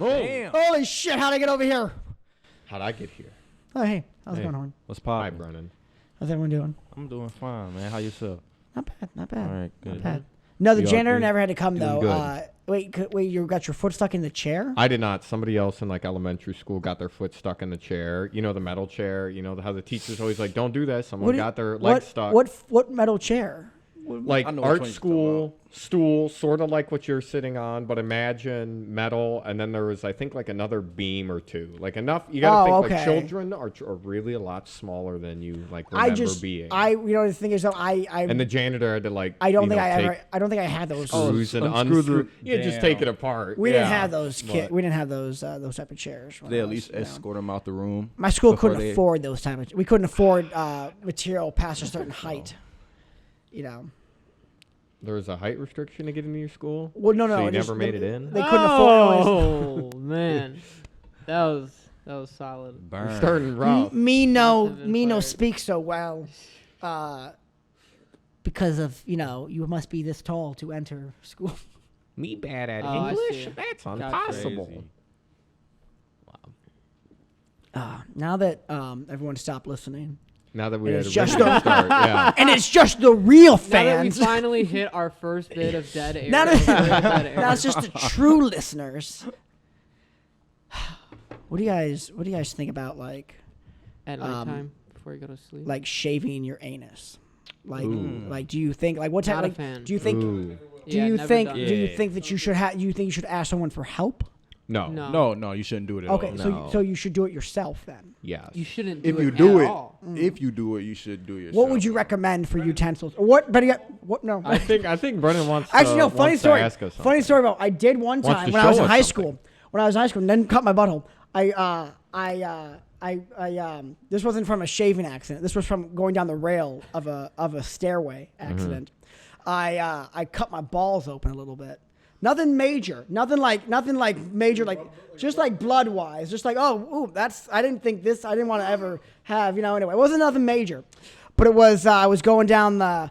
Damn. Holy shit, how'd I get over here? How'd I get here? Oh, hey. How's it going, Horn? What's Hi, poppin'? Brennan. How's everyone doing? I'm doing fine, man. How yourself? Not bad, not bad. All right, good. Not bad. No, the You all janitor good? never had to come, Doing though. good. Wait, you got your foot stuck in the chair? I did not. Somebody else in like elementary school got their foot stuck in the chair. You know, the metal chair. You know how the teacher's always like, "Don't do that." Someone got their leg stuck. What metal chair? Like I know which art one you're school stool, sort of like what you're sitting on, but imagine metal. And then there was, I think, like another beam or two. Like enough. You got to think like children are really a lot smaller than you like remember being. You know, the thing is, though, and the janitor had to like. I don't think I had those. Screws and unscrew. You just take it apart. We didn't have those We didn't have those type of chairs. They at least escort them out the room. My school couldn't afford those type of. We couldn't afford material past a certain height. You know. There was a height restriction to get into your school? Well, no. So you never made it in? They couldn't afford Oh, man. That was solid. You're starting rough. Me no speak so well because of, you must be this tall to enter school. Me bad at English? That's impossible. Crazy. Now that everyone stopped listening. Now that we And had it's a just really good start, yeah. And it's just the real Now that we fans. finally hit our first bit of dead air. Now it's just the true listeners. What do you guys think about At nighttime before you go to sleep. like shaving your anus? Like do you think what type Not a like fan. do you think Ooh. Yeah, never done it. do you think that you should ask someone for help? No. No, you shouldn't do it at Okay, all. so you should do it yourself then. Yes. You shouldn't If do you it do at it, all. if you do it, you should do it yourself. What would you recommend for utensils? Or what? But what? No. I think Brennan wants Actually, no. Funny wants to story. ask us Funny story about I did one Wants time to when I was show in us high something. school. When I was in high school, and then cut my butthole. This wasn't from a shaving accident. This was from going down the rail of a stairway accident. I cut my balls open a little bit. Nothing major. Nothing like major, like just like blood wise. Just like, I didn't think this. I didn't want to ever have, anyway. It wasn't nothing major, but it was. I was going down the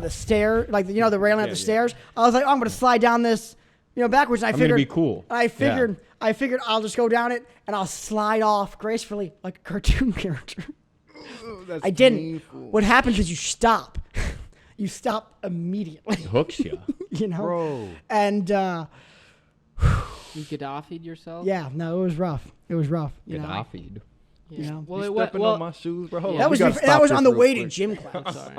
stair, like the railing at the stairs. I was like, I'm gonna slide down this, backwards. And I figured gonna be cool. I figured I'll just go down it and I'll slide off gracefully like a cartoon character. I didn't. painful. What happens is you stop. You stop immediately. Hooks you. Bro. And You Gaddafi'd yourself? yeah, no, it was rough. It was rough. Gaddafi'd. Yeah. Well, You stepping on my shoes, bro. Hold on. that We was gotta that stop was this on the real way to quick. gym class. Sorry.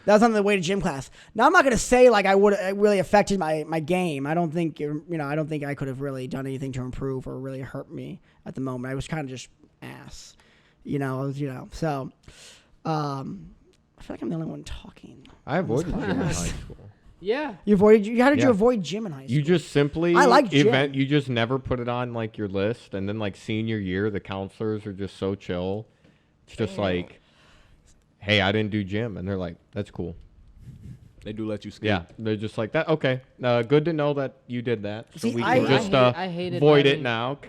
That was on the way to gym class. Now I'm not gonna say like it really affected my game. I don't think I don't think I could have really done anything to improve or really hurt me at the moment. I was kind of just ass, So, I feel like I'm the only one talking. I avoided gym in high school. Yeah. How did you Yeah. avoid gym in high school? You just simply I like gym. You just never put it on like your list, and then like senior year, the counselors are just so chill. It's just like, hey, I didn't do gym, and they're like, that's cool. They do let you skip. Yeah, they're just like that. Okay, good to know that you did that. So See, we I can just I hated void it having- now.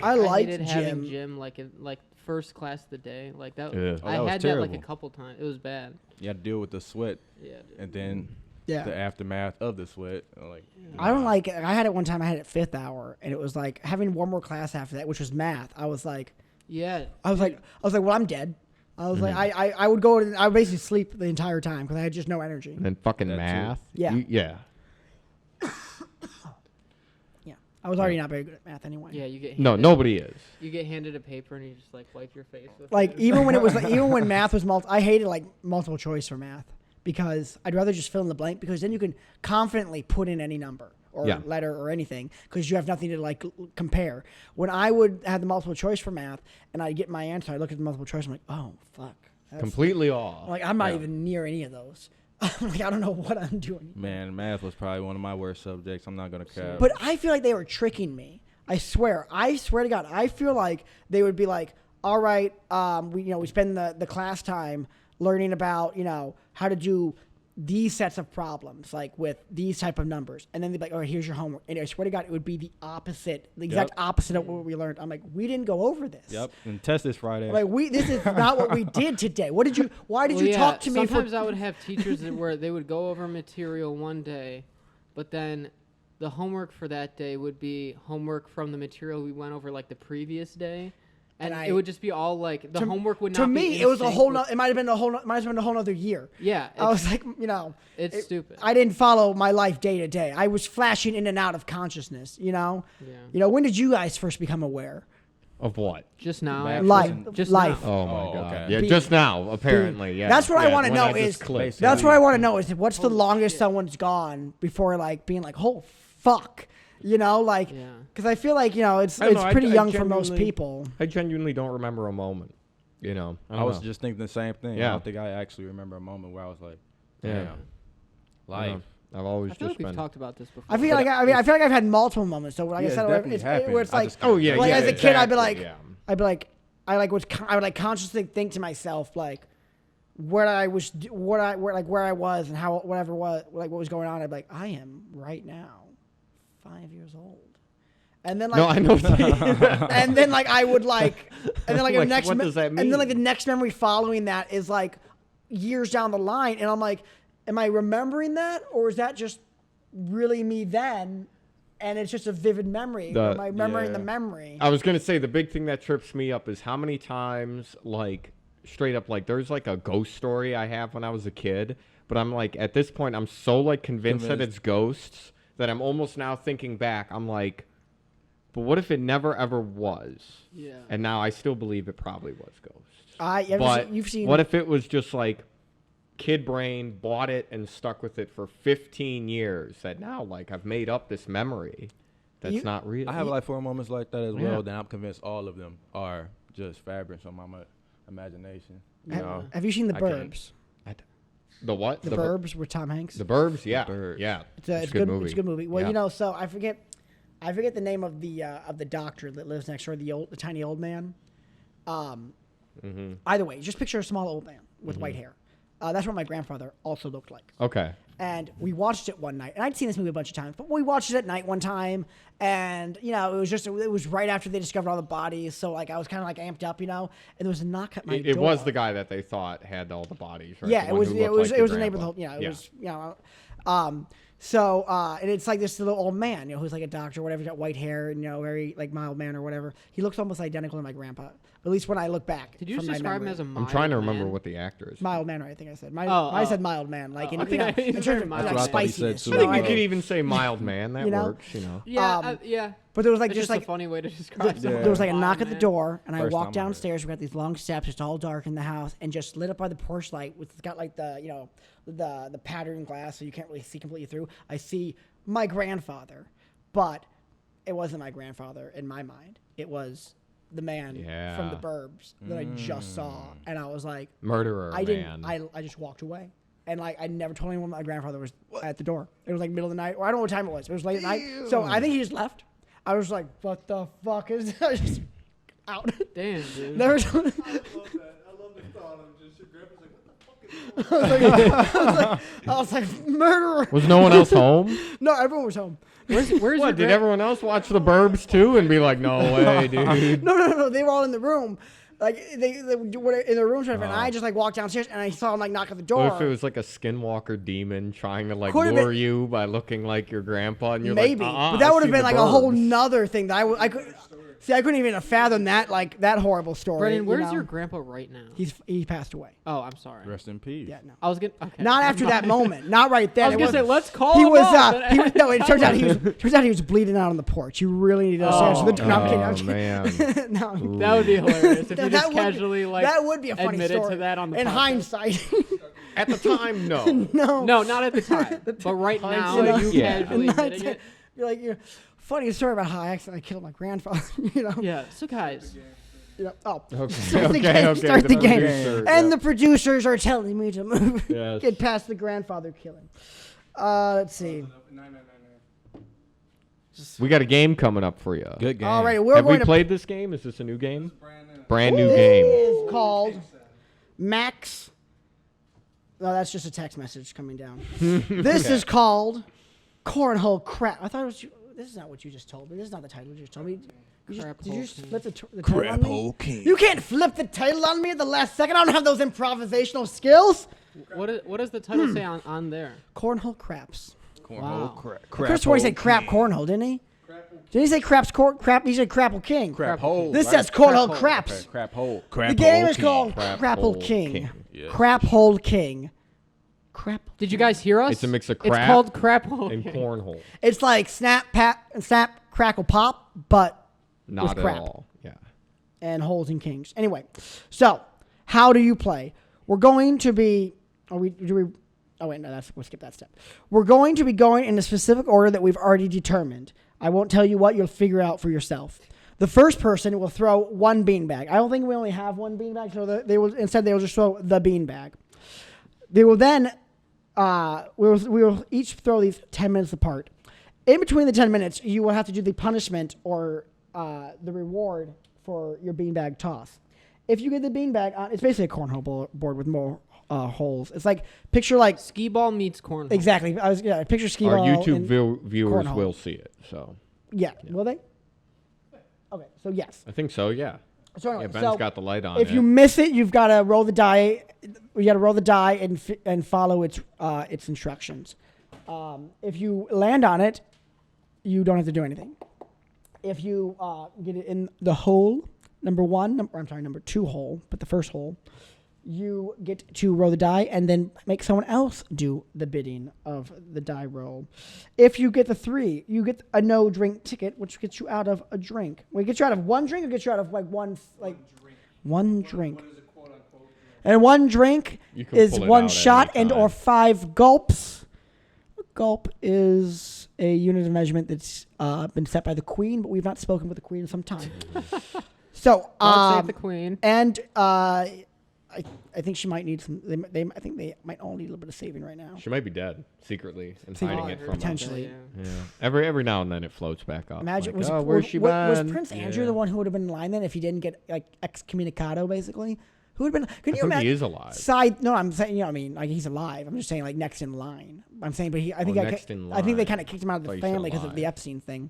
I I liked hated having gym. gym like first class of the day. Like that. Yeah. Oh, I that was had that like a terrible. couple times. It was bad. You had to deal with the sweat Yeah. Dude. and then Yeah. the aftermath of the sweat. Like, I don't like it. I had it one time. I had it 5th hour, and it was like having one more class after that, which was math. I was like, Yeah. well, I'm dead. I was like, I would go. I would basically sleep the entire time because I had just no energy. And then fucking That too. math. Yeah. Yeah. Yeah, I was already not very good at math anyway. Yeah. You get No, handed, nobody is. You get handed a paper and you just like wipe your face with Like it. even when it was even when math was I hated like multiple choice for math because I'd rather just fill in the blank because then you can confidently put in any number or Yeah. letter or anything because you have nothing to like compare. When I would have the multiple choice for math and I get my answer, I look at the multiple choice, I'm like, oh fuck. That's- Completely off. Like I'm not Yeah. even near any of those. Like I don't know what I'm doing. man, math was probably one of my worst subjects. I'm not gonna cap. But I feel like they were tricking me. I swear to God. I feel like they would be like, all right, we spend the class time learning about, how to do these sets of problems, like with these type of numbers. And then they'd be like, all right, here's your homework. And I swear to God, it would be the opposite, the exact opposite of what we learned. I'm like, we didn't go over this. Yep. And test this Friday. Like this is not what we did today. Why did you talk to me Sometimes I would have teachers where they would go over material one day, but then the homework for that day would be homework from the material we went over like the previous day. And it would just be all like the homework would not. To be me, it was a whole. It might have been a whole other year. Yeah, I was like, it's stupid. I didn't follow my life day to day. I was flashing in and out of consciousness. Yeah. When did you guys first become aware? Of what? Just now. Life. Just life. now. Oh my god. okay. Yeah, just now, apparently. Yeah. That's what I want to when know I just is. clicked. That's what I want to know is what's the longest someone's gone before like being like, oh fuck, because I feel like it's pretty young for most people. I genuinely don't remember a moment. I was just thinking the same thing. Yeah. I don't think I actually remember a moment where I was like, Yeah. damn, life. I've always I feel just like we've been. talked about this before. I feel like I feel like I've had multiple moments. So like I Yeah, said, it's definitely it's happened. where it's I like, just kinda- Oh yeah, like yeah. as a kid, I'd be like, exactly, yeah. I would like consciously think to myself like where I was and how whatever was like what was going on. I'd be like, I am right now 5 years old, and then like No, I know. and then like I would like, and then like the Like, next what does that and then like the mean? next memory following that is like years down the line, and I'm like, am I remembering that or is that just really me then? And it's just a vivid memory. Or am I remembering the memory? I was gonna say the big thing that trips me up is how many times, like, straight up, like, there's like a ghost story I have when I was a kid, but I'm like, at this point, I'm so like convinced that it's ghosts that I'm almost now thinking back. I'm like, but what if it never ever was? Yeah. And now I still believe it probably was ghosts. You've seen. What if it was just like kid brain bought it and stuck with it for 15 years that now like I've made up this memory that's not real. I have like 4 moments like that as Yeah. well. Then I'm convinced all of them are just fabrics on my imagination. Have you seen The I can't- Burbs? The what? The Burbs with Tom Hanks. The Burbs, yeah. Burbs. Yeah. It's a good good movie. It's a good movie. Well, Yeah. so I forget the name of the doctor that lives next door, the tiny old man. Either way, just picture a small old man with white hair. That's what my grandfather also looked like. Okay. And we watched it one night, and I'd seen this movie a bunch of times, but we watched it at night one time, and it was right after they discovered all the bodies, so like I was kind of like amped up, and there was a knock at my door. It was the guy that they thought had all the bodies, right? Yeah, The it one was who it looked was like it was your the neighborhood. grandpa. And it's like this little old man, who's like a doctor, whatever, got white hair, and very like mild man or whatever. He looks almost identical to my grandpa, at least when I look back. Did you from just my describe him memory. as a I'm mild trying to remember man? what the actor is. Mild man, right? I think I said. I said mild man, like in, I think in he's terms very of mild like man. spiciness. too. I think I you mean- could even say mild man. That You know? works, Yeah, yeah. But there was like It's just a like funny way to describe Yeah. someone. there was like a Mild knock at the man. door, and I First walked time I heard it. downstairs. We got these long steps. It's all dark in the house, and just lit up by the porch light. It's got like the patterned glass, so you can't really see completely through. I see my grandfather, but it wasn't my grandfather in my mind. It was the man from the Yeah. Burbs that I just saw, and I was like, Murderer, I didn't. man. I just walked away, and like I never told anyone my grandfather was at the door. It was like middle of the night, or I don't know what time it was. It was late at night, so I think he just left. I was like, what the fuck is that? Just out. Damn, dude. Never told. I love the thought of just your grandpa's like, what the fuck is I was like, murderer. Was no one else home? No, everyone was home. Where's your What, did grand- everyone else watch The Burbs too and be like, no way, dude? No. They were all in the room. Like they were in the room, and I just like walked downstairs and I saw him like knock at the door. What if it was like a skinwalker demon trying to like Could've lure been- you by looking like your grandpa and you're Maybe, like, but that would have been like a whole nother. nother thing that I could see. I couldn't even fathom that that horrible story. Brennan, where's know? your grandpa right now? He passed away. Oh, I'm sorry. Rest in peace. Yeah, no. I was gonna. Okay. Not after that moment. Not right then. I was It gonna say, wasn't- let's call He him was. up. No. It turns out he was bleeding out on the porch. You really need to go upstairs. Oh, No, I'm kidding. I'm man. kidding. No. That would be hilarious if No, you that just would- casually like that would be a funny admitted story. to that on the in podcast. hindsight. At the time, no. No. No, not at the time, but right now Hindsight, you yeah. casually In admitting hindsight, it. you're like, funny story about how I accidentally killed my grandfather. Yeah. So guys, Oh. Okay, Start the okay, game. okay. Start the game. producer, And yeah. the producers are telling me to move. Yes. Get past the grandfather killing. Let's see. We got a game coming up for you. Good game. All right, we're Have we going to. played this game? Is this a new game? Brand new This game. is called Max. No, that's just a text message coming down. This is called Cornhole Crap. I thought it was. This is not what you just told me. This is not the title you just told me. Did you Craphole just King. flip the title on me? Craphole King. You can't flip the title on me at the last second. I don't have those improvisational skills. what does the title say on there? Cornhole Craps. Cornhole. Wow. Chris Roy said crap cornhole, didn't he? Did he say crap? He said Craphole King. Craphole. This right? says cornhole craps. Craphole. The game is called Craphole King. Yeah. Craphole King. Crap. Did you guys hear us? It's a mix of It's crap called Craphole and King. cornhole. It's like snap, crackle, pop, but Not at crap. all. Yeah. and holes and kings. Anyway, so how do you play? We're going to be. Oh wait, no, we'll skip that step. We're going to be going in a specific order that we've already determined. I won't tell you what, you'll figure out for yourself. The first person will throw one beanbag. I don't think we only have one beanbag, so they will just throw the beanbag. They will then we will each throw these 10 minutes apart. In between the 10 minutes, you will have to do the punishment or the reward for your beanbag toss. If you get the beanbag, it's basically a cornhole board with more holes. It's like picture like skee ball meets cornhole. Exactly. Picture skee ball. Our YouTube viewers cornhole. will see it. So Yeah. Will they? Okay. So yes. I think so. Yeah. So anyway, Yeah, Ben's got the light on. If you miss it, you've got to roll the die. You got to roll the die and follow its instructions. If you land on it, you don't have to do anything. If you get it in the hole, number two hole, but the first hole, you get to roll the die and then make someone else do the bidding of the die roll. If you get the 3, you get a no drink ticket, which gets you out of a drink. Well, it gets you out of one drink or gets you out of one drink. What is a quote unquote drink? And one drink You can is pull it one out at shot any and time. or 5 gulps. A gulp is a unit of measurement that's been set by the Queen, but we've not spoken with the Queen in some time. So, God save the Queen. and I think she might need some. I think they might all need a little bit of saving right now. She might be dead secretly and Secretly. hiding it from us. Potentially. Yeah. Every now and then it floats back up. Imagine Like, was, where's she was been? Prince Andrew the one who would have been in line then if he didn't get like excommunicado basically? Who would have been? Can I you think imagine? he is alive. I'm saying, you know, what I mean, like he's alive. I'm just saying, like next in line. I'm saying, but I think next in I think they line. kind of kicked him out of Thought the you said family because of alive. the Epstein thing.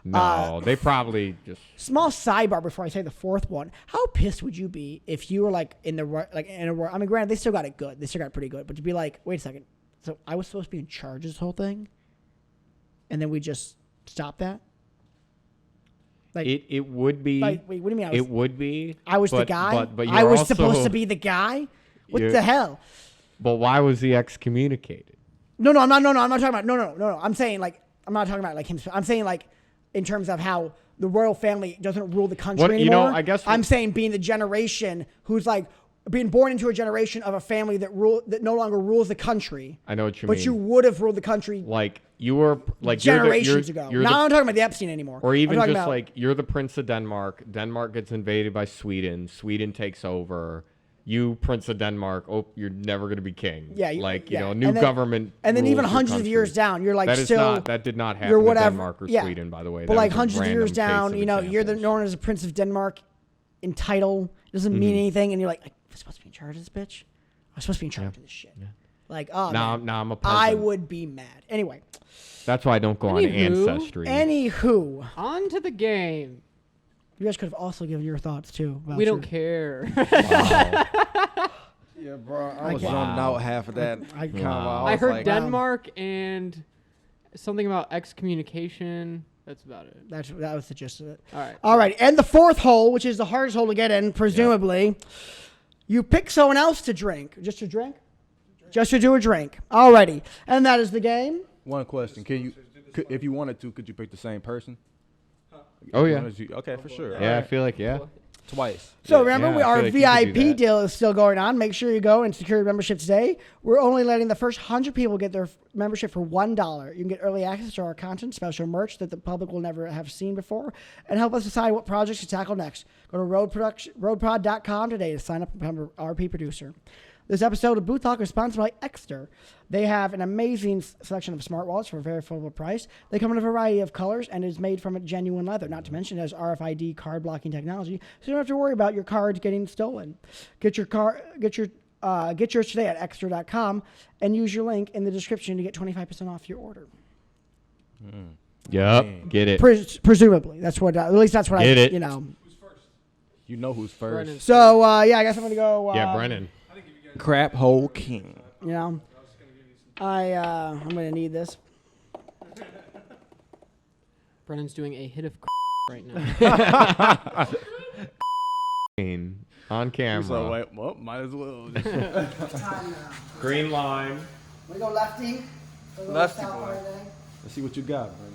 No, they probably just. Small sidebar before I say the fourth one. How pissed would you be if you were like in a? I mean, granted, they still got it good. They still got it pretty good. But to be like, wait a second. So I was supposed to be in charge of this whole thing, and then we just stopped that. Like It would be. Like, wait, what do you mean? It would be. I was the but- guy. But I you're was also- supposed to be the guy. What you're- the hell? But why was he excommunicated? No, I'm not talking about. No. I'm saying like I'm not talking about like him. I'm saying like in terms of how the royal family doesn't rule the country What- you know, anymore. I guess I'm saying being the generation who's like being born into a generation of a family that no longer rules the country. I know what you But mean. you would have ruled the country Like you were like generations you're ago. You're Now the, I'm not talking about the Epstein anymore. or I'm even talking just about- like you're the prince of Denmark. Denmark gets invaded by Sweden. Sweden takes over. You, Prince of Denmark, you're never going to be king. Yeah, new and then, government. and then rules even your hundreds of country. years down, you're like that did not happen you're in whatever. Denmark or Yeah. Sweden, by the way. But That like was a hundreds of years random down, case of you know, you're examples. known as a Prince of Denmark in title. It doesn't mean anything, and you're like, I'm supposed to be in charge of this bitch. I'm supposed to be in charge of this shit. Like, oh, man, I'm a peasant. I would be mad. Anyway, That's why I don't go on Anywho. Ancestry. anywho, On to the game. you guys could have also given your thoughts too. about We your- don't care. Yeah, bro. I was can't- zoned out half of that. I- Kinda while Wow. I was heard like, Denmark and something about excommunication. That's about it. That was the gist of it. All right. All right, and the fourth hole, which is the hardest hole to get in, presumably, you pick someone else to drink. Just to drink? Just to do a drink. Alrighty, and that is the game. One question: if you wanted to, could you pick the same person? Oh yeah, Okay, for sure. yeah. I feel like Twice. So remember, Yeah, I our feel like you could do VIP that. deal is still going on. Make sure you go and secure your membership today. We're only letting the first 100 people get their membership for $1. You can get early access to our content, special merch that the public will never have seen before, and help us decide what projects to tackle next. Go to roadprod.com today to sign up and become an RP producer. This episode of Booth Talk is sponsored by EKSTER. They have an amazing selection of smart wallets for a very affordable price. They come in a variety of colors and is made from a genuine leather. Not to mention it has RFID card blocking technology, so you don't have to worry about your cards getting stolen. Get yours today at ekster.com and use your link in the description to get 25% off your order. Yep. Get it. Presumably, that's what. At least that's what Get it. you know. You know who's first. Brennan. So yeah, I guess I'm gonna go. Yeah, Brennan. Craphole King. You know, I'm gonna need this. Brennan's doing a hit of right now. On camera. So wait, well, might as well. Green line. We go lefty. Lefty boy. Let's see what you got, man.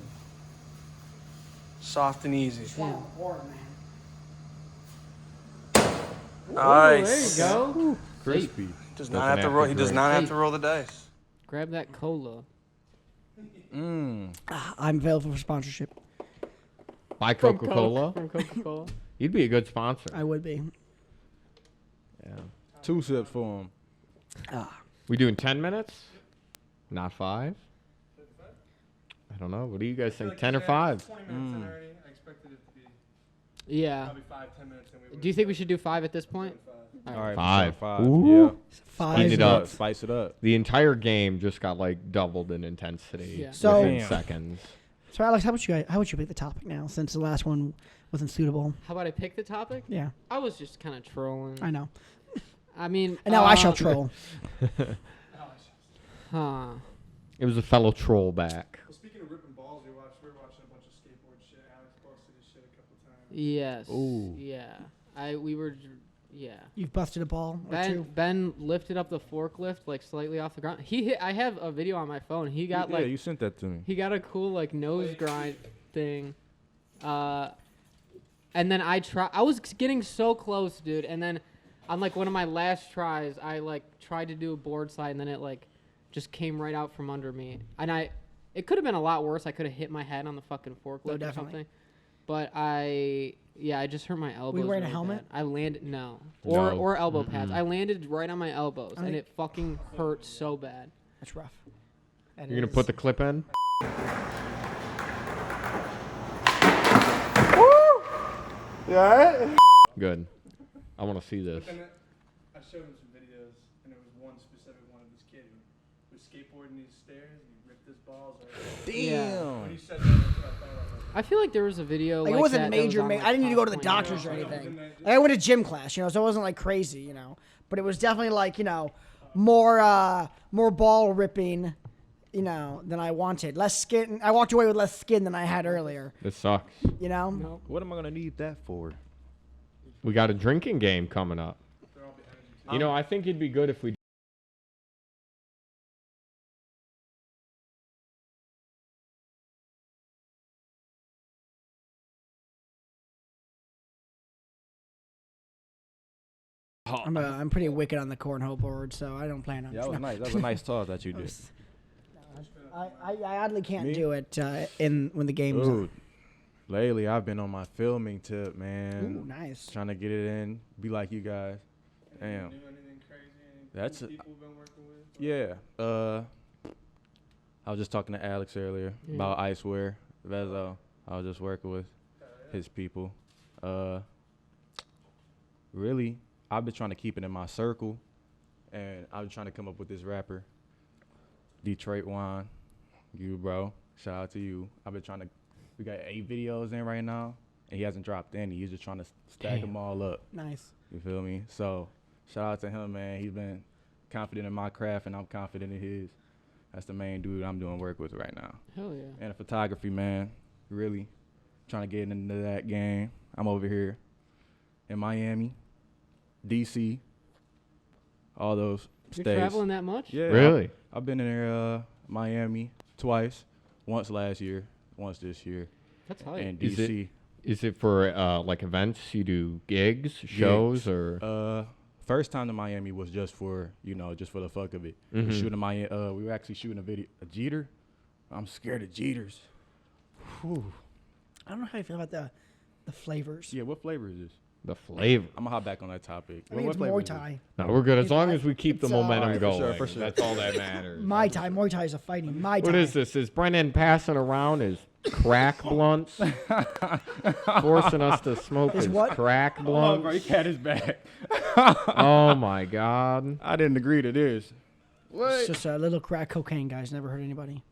Soft and easy. Man. Nice. There you go. Crispy. Does not have to roll. He does not have to roll the dice. Grab that cola. Mmm. I'm available for sponsorship. Buy Coca-Cola. From Coca-Cola. You'd be a good sponsor. I would be. Yeah. 2 sips for him. We doing 10 minutes? Not 5? I don't know. What do you guys think? 10 or 5? 20 minutes in already. I expected it to be Yeah. probably 5-10 minutes. And Do you think we should do 5 at this point? All right, 5. 5. Ooh. Yeah. Five. Speed it up. Spice it up. The entire game just got like doubled in intensity Yeah. So- within Damn. seconds. So Alex, how would you pick the topic now since the last one wasn't suitable? How about I pick the topic? Yeah, I was just kind of trolling. I know. I mean, And now I shall troll. Huh. It was a fellow troll back. Well, speaking of ripping balls, we were watching a bunch of skateboard shit. Alex busted his shit a couple times. Yes. Ooh. Yeah. We were. Yeah. You've busted a ball or two. Ben lifted up the forklift like slightly off the ground. He hit. I have a video on my phone. He got Yeah, you sent that to me. he got a cool like nose grind thing. And then I was getting so close, dude. And then on like one of my last tries, I like tried to do a board slide, and then it like just came right out from under me. And it could have been a lot worse. I could have hit my head on the fucking forklift or definitely. something. But I just hurt my elbows. wearing a really helmet? bad. I landed No. or elbow pads. I landed right on my elbows, I and mean- it fucking hurt so bad. That's rough. You're going to put the clip in? Yeah. Good. I want to see this. But then I showed him some videos, and there was one specific one of this kid who was skateboarding these stairs, and he ripped his balls out. Yeah. When he said that, that's what I thought of. I feel like there was a video Like like it wasn't that that was major. on, like, I didn't need to go to the top doctors 20. or anything. Like, I went to gym class, so it wasn't like crazy, But it was definitely like more ball ripping, than I wanted. Less skin. I walked away with less skin than I had earlier. This sucks. No. What am I gonna need that for? We got a drinking game coming up. I think it'd be good if we. I'm pretty wicked on the cornhole board, so I don't plan on. Yeah, that was nice. That was a nice toss that you did. I oddly can't Me? do it when the game's on. Dude, lately I've been on my filming tip, man. Ooh, nice. Trying to get it in, be like you guys. Damn. Anything crazy? Any That's cool people been working with? Yeah. I was just talking to Alex earlier about Icewear, Vezo. I was just working with his people. Really, I've been trying to keep it in my circle, and I've been trying to come up with this rapper, Detroit Wine. You, bro. Shout out to you. I've been trying to. We got 8 videos in right now, and he hasn't dropped any. He's just trying to stack them all up. Nice. You feel me? So, shout out to him, man. He's been confident in my craft, and I'm confident in his. That's the main dude I'm doing work with right now. Hell yeah. And the photography, man. Really trying to get into that game. I'm over here in Miami, DC, all those You're states. traveling that much? Yeah. Really? I've been in there, Miami twice. Once last year, once this year. That's high. And Is it- DC. Is it for like events? You do gigs, shows, or? First time to Miami was just for the fuck of it. We were shooting we were actually shooting a Jeter. I'm scared of Jeters. Whew. I don't know how you feel about the flavors. Yeah, what flavor is this? The flavor. I'm gonna hop back on that topic. I think What it's flavor Muay is this? Thai. No, we're good as It's long like- as we keep the it's, momentum Alright, for going. sure, for sure. That's all that matters. Mai Tai. Muay Thai is a fighting. Mai Tai. What is this? Is Brennan passing around his crack blunts? Forcing us to smoke Is his what? crack Oh, blunts? bro, he cat his back. Oh my God. I didn't agree to this. It's just a little crack cocaine, guys. Never hurt anybody.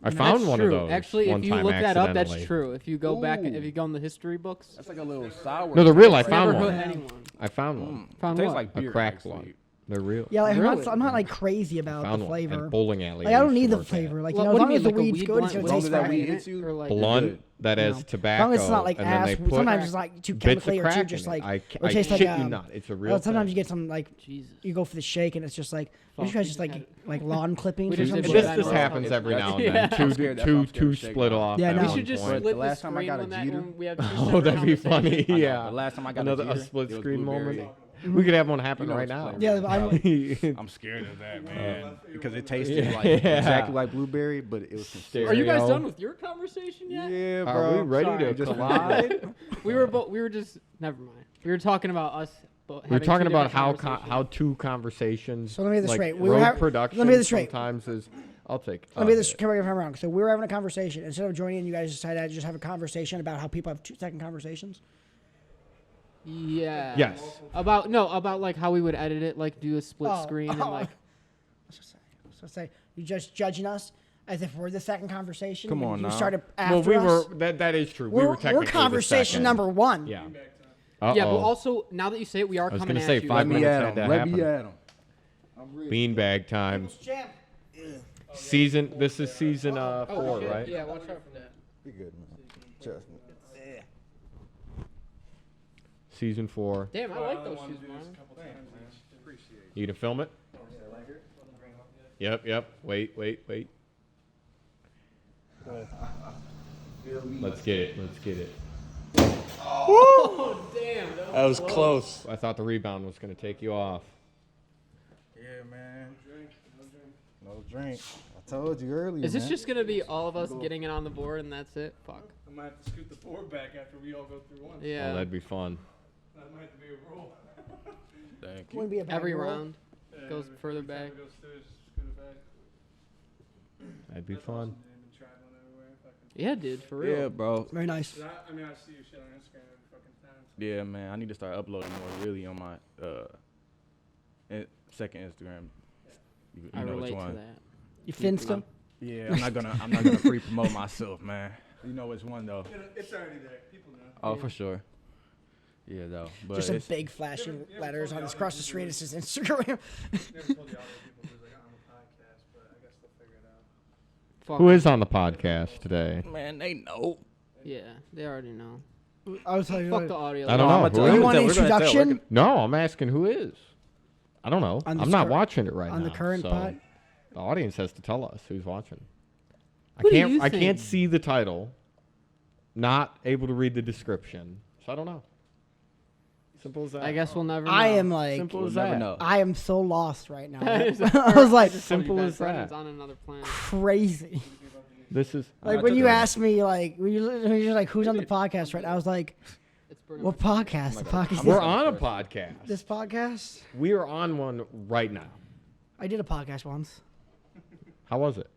I found That's one true. of those. Actually, one if you time look that up, that's accidentally. true. If you go back, Ooh. if you go in the history books, That's like a little sour. No, the real I it's never found hurt one. anyone. I found one. Found Tastes what? like beer, crack actually. blunt. They're real. Yeah, like, Really? I'm not like crazy about Found the one at flavor. a bowling alley. Like I I don't used need to the work at. flavor. Like What you know, as do long you as the mean, like a weed's weed good, it's blunt gonna As long taste as that fine. weed hits you, Or like, you're Blunt good. that has No. tobacco. As long as it's not like and then ass. they put Sometimes it's like too bits chemically of or too crack just in it. like. I it tastes shit like you not. It's a real well, sometimes thing. you get some like Jesus. you go for the shake and it's just like Fuck, you guys we just just had like lawn clippings we or just some did shit. that. This Bro. happens every now and Yeah. then. I'm scared that's why I'm scared Two to shake split now. off. Yeah, at no. We one should just point. split The the last time I screen got a when that Jeter- when we have two Oh, separate that'd be funny. conversations. I know, Yeah. the last time I got Another a a Jeter, split it was screen blueberry. moment. We could have one happen You know right which now. flavor. Yeah, I I'm scared of that, man, because it tasted like Yeah. exactly like blueberry, but it was Stereo. Are you guys Stereo. done with your conversation yet? Yeah, Are bro. we ready Sorry. to Just collide? We were just never mind. We were talking about us. We're talking about how two conversations. So let me get this like straight. We road were ha- production let me get this straight. sometimes is. I'll take. Let me get this correct if I'm wrong. So we were having a conversation. Instead of joining in, you guys decided to just have a conversation about how people have 2-second conversations. Yeah. Yes. About like how we would edit it, like do a split screen and like. So say you're just judging us as if we're the second conversation. Come on you now. started Well, after we us. were. That is true. We were technically We're conversation the second. number one. Yeah. Yeah, but Uh-oh. also now that you say it, we are I was coming gonna at say you. 5 Let me minutes at had him. that Let me happen. at him. Beanbag time. Season. This is season 4, shit. right? Yeah, watch out for that. Be good, man. Trust me. Season 4. Damn, I like those shoes, man. You gonna film it? Yep. Wait. Let's get it. Oh damn. That was close. I thought the rebound was gonna take you off. Yeah, man. No drink. I told you earlier. Is this man. just gonna be all of us getting it on the board and that's it? Fuck. I might have to scoot the board back after we all go through one. Yeah. Oh, that'd be fun. That might have to be a rule. Thank you. Wouldn't be a bad Every rule. round goes further Every time back. it goes through, just scoot it back. That'd be That's fun. awesome, dude. I've been traveling everywhere. Fucking- Yeah, dude, for real. Yeah, bro. Very nice. I mean, I see your shit on Instagram every fucking time. Yeah, man. I need to start uploading more really on my second Instagram. You I know relate which to one. that. You Finsta? Yeah, I'm not gonna free promote myself, man. You know which one though. It's already there. People know. Oh, for sure. Yeah, though. But Just some it's, big flashing You ever letters told on the this across the audience street. you It's his Instagram. Never told the other people who's like on the podcast, but I guess they'll figure it out. Fuck. Who is on the podcast today? man, they know. Yeah, they already know. I was telling you. Fuck the audio. I don't know. Who You is? want an We're gonna tell. introduction No, I'm asking who is. I don't know. On I'm this not cur- watching it right now. on the current so pod? The audience has to tell us who's watching. Who do you I can't think? see the title. Not able to read the description, so I don't know. Simple as that. I guess we'll never know. I am like, Simple We'll as never that. know. I am so lost right now. That is I was like, Simple as Brennan's that. on another planet. crazy. This is. Like I when took you it. asked me, like when you're like, who's on the podcast right now? I was like, It's Brennan. what podcast? The podcast. We're on a podcast. This podcast. We are on one right now. I did a podcast once. How was it?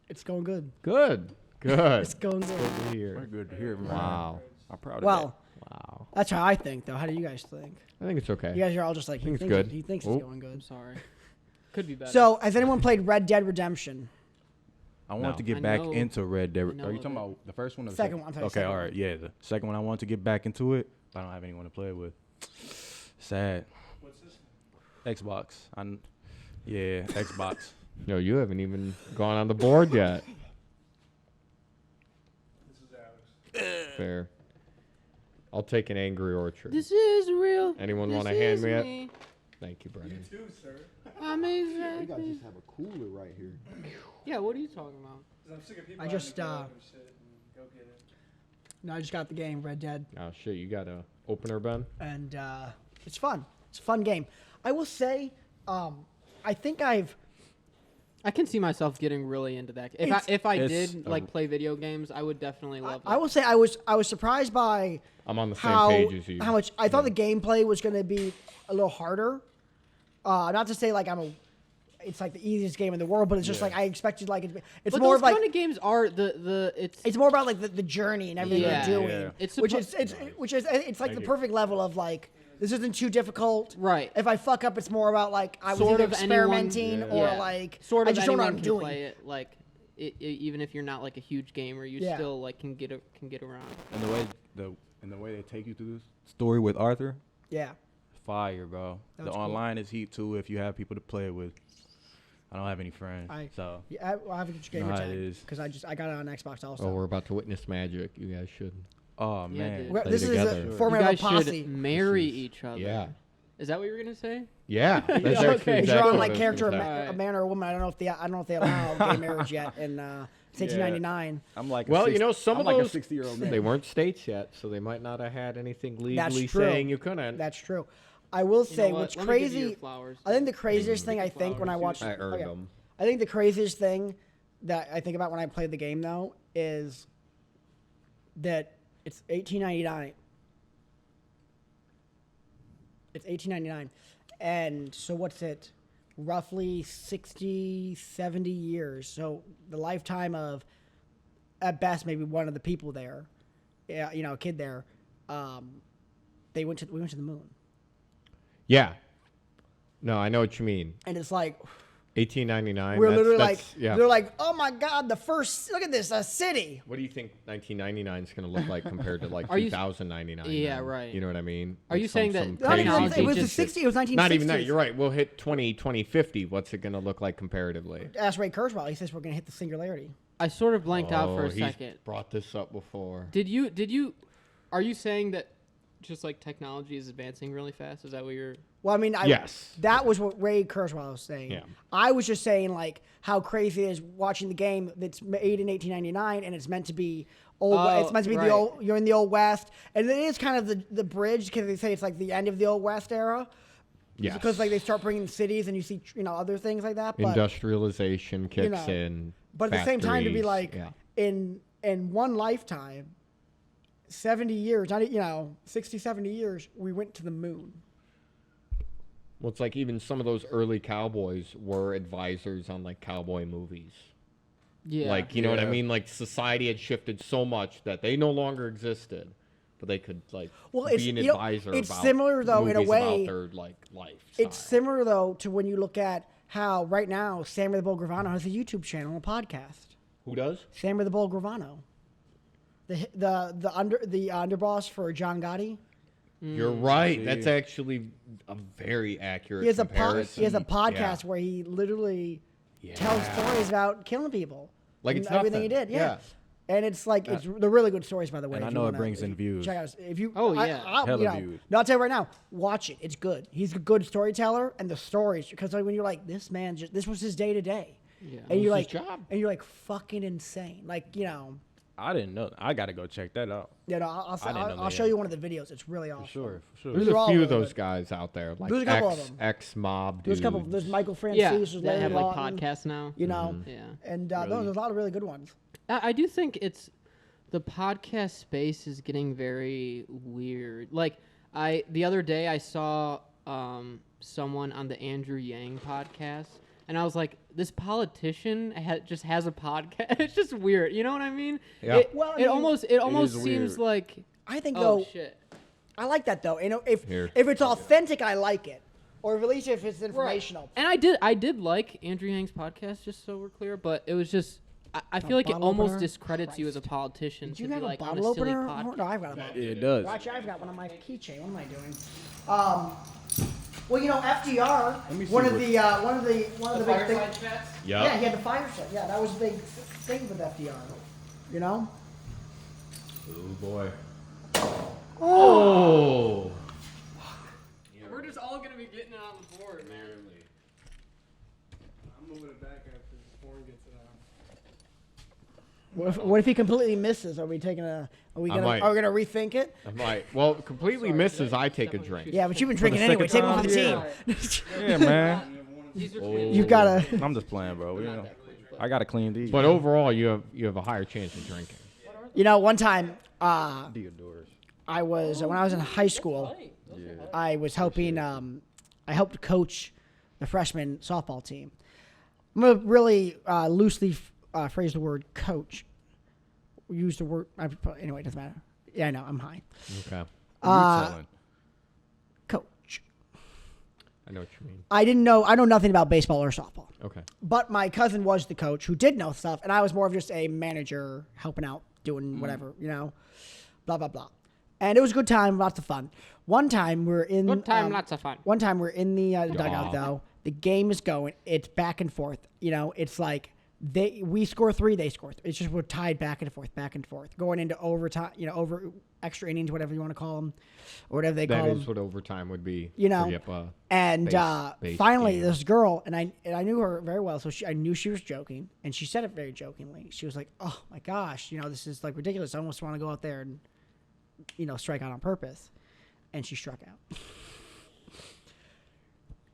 It's going good. Good. Good. It's going good. Good to We're hear. good to hear, man. Wow. I'm proud of Well, Wow. that's how I think, though. How do you guys think? I think it's okay. You guys are all just like, think it's thinks good. He thinks Oh. it's going I'm good. sorry. Could be better. So, has anyone played Red Dead Redemption? that. I want No. to get I back know- into Red Dead. I know Are you of talking it. about the first one or the Second one, I'm sorry, Okay, second all right. Yeah, the second one I want to get back into it, but I don't have anyone to play with. Sad. What's this? Xbox. Yeah, Xbox. No, you haven't even gone on the board yet. This is Alex. Fair. I'll take an Angry Orchard. this is real. Anyone This want to hand is me it? me. Thank you, Brennan. You too, sir. I'm exactly. have a cooler right here. Yeah, what are you talking about? 'Cause I'm sick of people I just, having to go and shit and go get it. No, I just got the game, Red Dead, Oh shit, you got a opener, Ben? and it's fun. It's a fun game. I will say, I think I can see myself getting really into that. It's- If I It's did a- like play video games, I would definitely love I it. will say I was surprised by I'm on the same how page as you. how much I thought the gameplay was going to be a little harder. Not to say like it's like the easiest game in the world, but it's just Yeah. like I expected like it's But more those of like kind of games are it's more about like the journey and everything Yeah. you're doing, Yeah. It's which suppo- is it's like Thank the you. perfect level of like this isn't too difficult. Right. If I fuck up, it's more about like I was Sort either of anyone- experimenting Yeah. or Yeah. like sort I of just don't know what anyone I'm can doing. play it. Like even if you're not like a huge gamer, you Yeah. still like can get around. And the way they take you through this story with Arthur, Yeah. fire, bro. The That's cool. online is heat too if you have people to play with. I don't have any friends, so Yeah, I have a gamer know how tag it is. because I got it on Xbox also. Oh, we're about to witness magic. You guys should. Oh Yeah, man, dude. Play This together. is a You forming of a guys posse. should marry This is- each other. Yeah. Is that what you were gonna say? Yeah. That's Yeah, actually okay. If you're exactly on what like I was character gonna a, say. ma- a man or a woman, I don't know if they allow gay marriage yet in it's 1899. I'm like Well, you know, some I'm of like those a 60-year-old man. they weren't states yet, so they might not have had anything legally true. saying you couldn't. That's true. I will You know say what? what's Let me give you crazy. your flowers. I think the craziest thing I think when I watch. I earned okay. them. I think the craziest thing that I think about when I play the game though is that it's 1899. It's 1899, and so what's it? Roughly 60, 70 years. So the lifetime of, at best, maybe one of the people there, yeah, a kid there. We went to the moon, Yeah. No, I know what you mean. and it's like 1899. we're literally like yeah. they're like, oh my god, the first look at this, a city. What do you think 1999 is going to look like compared to like Are you- 2099? Yeah, then? right. You know what I mean? Are you saying that some Not even- crazy it was the just- 60s. It was 1960s. Not even that. You're right. We'll hit 2050. What's it going to look like comparatively? Ask Ray Kurzweil. He says we're gonna hit the singularity. I sort of blanked out for a he's second. brought this up before. Did you? Are you saying that just like technology is advancing really fast? Is that what you're? Well, I mean, Yes. that was what Ray Kurzweil was saying. Yeah. I was just saying like how crazy it is watching the game that's made in 1899 and it's meant to be old. Oh, it's meant to be right. the old. You're in the old west, and it is kind of the bridge because they say it's like the end of the old west era. Yes. Because like they start bringing cities and you see other things like that. But Industrialization kicks know, in. but at the same time to be factories, like yeah. in one lifetime, 70 years, not 60, 70 years, we went to the moon. Well, it's like even some of those early cowboys were advisors on like cowboy movies. Yeah. Like, you know what I Yeah. mean? Like society had shifted so much that they no longer existed, but they could like Well, it's- be an you know, advisor it's about similar, though, in a movies way. about their like life. It's similar though to when you look at how right now Sammy the Bull Gravano has a YouTube channel and a podcast. Who does? Sammy the Bull Gravano, the underboss for John Gotti. You're right. See. That's actually a very accurate He has a comparison. he has a podcast Yeah. where he literally tells stories about killing people. Like and it's everything he nothing. did. Yeah. And it's like they're really good stories, by the way. And I if you know it wanna- brings in views. Check out if you. Oh, yeah. Hella views. No, I'll tell you right now. Watch it. It's good. He's a good storyteller, and the stories because like when you're like this man, this was his day to day, Yeah. and you're was like, his job. and you're like fucking insane. Like I didn't know. I gotta go check that out. I'll, I didn't know I'll that show yet. you one of the videos. It's really awesome. For sure. There's They're a all few really of those good. guys out there, like There's a couple of them. ex-mob There's dudes. a couple. There's Michael Francis. Yeah. There's That Larry have like Lawton, podcasts now. You know, Yeah. and Really? there's a lot of really good ones. I do think the podcast space is getting very weird. Like the other day I saw someone on the Andrew Yang podcast, and I was like, this politician just has a podcast. It's just weird. You know what I mean? Yeah. Well, I It mean, almost is seems weird. like I think oh though. shit. I like that though. If Here. it's authentic, I like it. Or at least if it's informational. And I did like Andrew Yang's podcast, just so we're clear, but it was just I feel like it bottle almost opener? discredits you as a politician Do you to have be like a on bottle a silly opener? podcast. No, I've got a bottle. It does. Actually, I've got one on my keychain. What am I doing? Well, FDR. me see One of what- the big things. chats? Yep. Yeah, he had the fire set. Yeah, that was a big thing with FDR. You know. Oh boy. Oh. We're just all gonna be getting it on the board, man. I'm moving it back after Horn gets it out. What if he completely misses? Are we taking a? Are we I gonna? might. Are we gonna rethink it? I'm like, well, completely misses. I take a drink. Yeah, but you've been drinking the anyway. Take second one for the team. time? Yeah, man. These are Oh. twins. You gotta. I'm just playing, bro. I gotta clean these. But overall, you have a higher chance of drinking. One time, Deodorants. I was when I was in high school. I was helping. I helped coach the freshman softball team. I'm gonna really loosely phrase the word coach. Use the word. Anyway, it doesn't matter. Yeah, I know. I'm high. Okay. Coach. I know what you mean. I know nothing about baseball or softball. Okay. But my cousin was the coach who did know stuff, and I was more of just a manager helping out, doing whatever, blah, blah, blah. And it was a good time, lots of fun. One time we're in lots of fun. One time we're in the dugout though. The game is going. It's back and forth. You know, it's like we score 3, they score 3. It's just we're tied back and forth, going into overtime. You know, over extra innings, whatever you want to call them, or whatever they call them. That is what overtime would be. You know, and base finally, game. this girl, and I knew her very well, so I knew she was joking, and she said it very jokingly. She was like, "Oh my gosh, you know, this is like ridiculous. I almost want to go out there and, you know, strike out on purpose," and she struck out.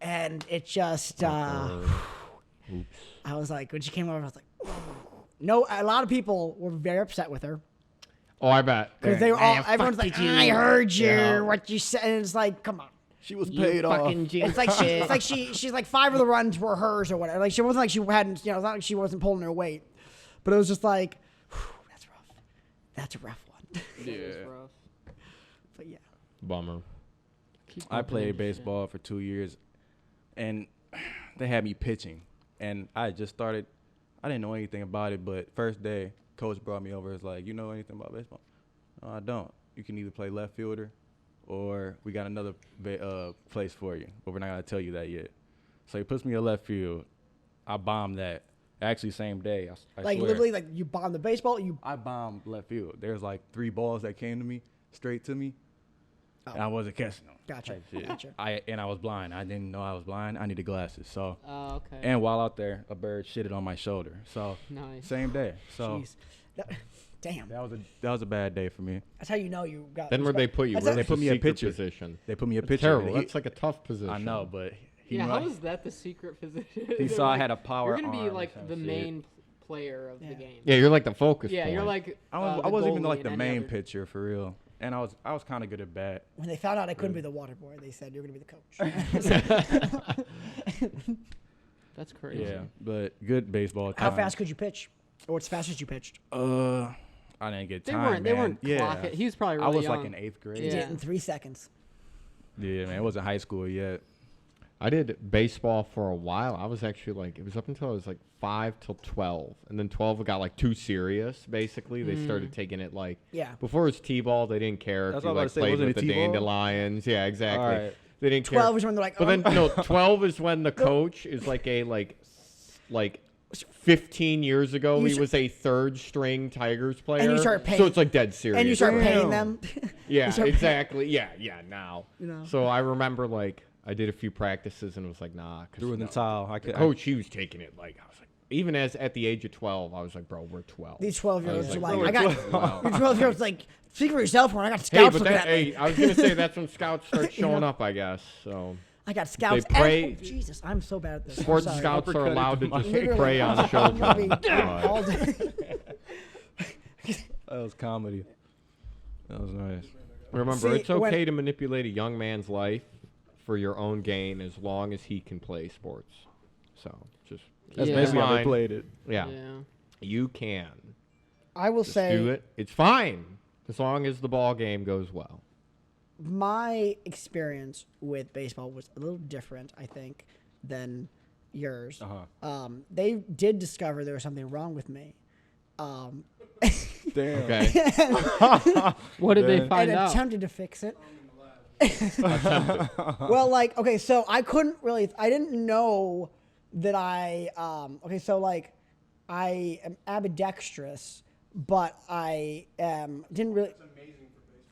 And it just, I was like, when she came over, I was like, no. A lot of people were very upset with her. Oh, I bet. Because they were all, everyone's like, I heard you, what you said. And it's like, come on. She was paid off. It's like she's like 5 of the runs were hers or whatever. Like she wasn't like she hadn't, you know, it's not like she wasn't pulling her weight. But it was just like, that's rough. That's a rough one. Yeah. It was rough. But yeah. Bummer. I played baseball for 2 years, and they had me pitching. And I just started. I didn't know anything about it, but first day, coach brought me over. It's like, you know anything about baseball? No, I don't. You can either play left fielder, or we got another place for you, but we're not gonna tell you that yet. So he puts me in left field. I bombed that. Actually, same day. I like swear. literally, like you bombed the baseball. I bombed left field. There's like 3 balls that came to me, straight to me, and I wasn't catching them. Gotcha. Gotcha. I was blind. I didn't know I was blind. I needed glasses. So. Oh, okay. And while out there, a bird shitted on my shoulder. So Nice. same day. So Jeez. Damn. that was a bad day for me. That's how you know you got. Then where they put you? Where They put me a pitcher. position. They put me a That's pitcher. terrible. and he- That's like a tough position. I know, but he Yeah, knew how I- is that the secret position? He saw I had a power You're gonna be arm or like some the shit. main player of the Yeah. game. Yeah, you're like the focus. Yeah, you're point. like. I the wasn't even goalie like in the any main other- pitcher for real. And I was kind of good at bat. When they found out I couldn't be the water boy, they said you're gonna be the coach. That's crazy. Yeah, but good baseball. How time. fast could you pitch? Or what's the fastest you pitched? I didn't get They time. weren't. They man. weren't. Yeah, Clocking. He was probably I really was young. like in 8th grade. You did Yeah. it in 3 seconds. Yeah, man, it wasn't high school yet. I did baseball for a while. I was actually like, it was up until I was like 5 till 12. And then 12 got like too serious, basically. They started taking it like, Yeah. before it was T-ball, they didn't care That's if you what I like was about to say, played wasn't with it the T-ball? dandelions. Yeah, exactly. All right. They didn't care. 12 is when they're like, But then, no, 12 is when the coach is like a, like 15 years ago, You he should- was a 3rd string Tigers player. you start paying- so it's like dead serious. and you start paying Damn. them. Yeah, you start exactly. Yeah, now. You know. So I remember like I did a few practices and it was like, nah. 'Cause, Threw in the no, towel. the coach, he was taking it like, I was like, even at the age of 12, I was like, bro, we're 12. These 12-year-olds I are was like, like, I got. bro, wow. Your 12-year-olds like, speak for yourself. When I got Hey, scouts but looking that, at me. hey, I was gonna say that's when scouts start showing up, I guess. So I got scouts. pray- And, Jesus, I'm so bad at this. I'm sports sorry. scouts are allowed to just Literally, prey on I'm gonna be children. all day. That was comedy. That was nice. Remember, See, it's okay to manipulate a young man's life for your own gain as long as he can play sports. So just That's Yeah. basically how they Fine. played it. yeah, Yeah. you can I will just say do it. It's fine as long as the ball game goes well. my experience with baseball was a little different, I think, than yours. Uh-huh. They did discover there was something wrong with me. Damn. Okay. What did they Then- find and out? attempted to fix it. Well, like, okay, so I couldn't really, I didn't know that I am ambidextrous, but I didn't really,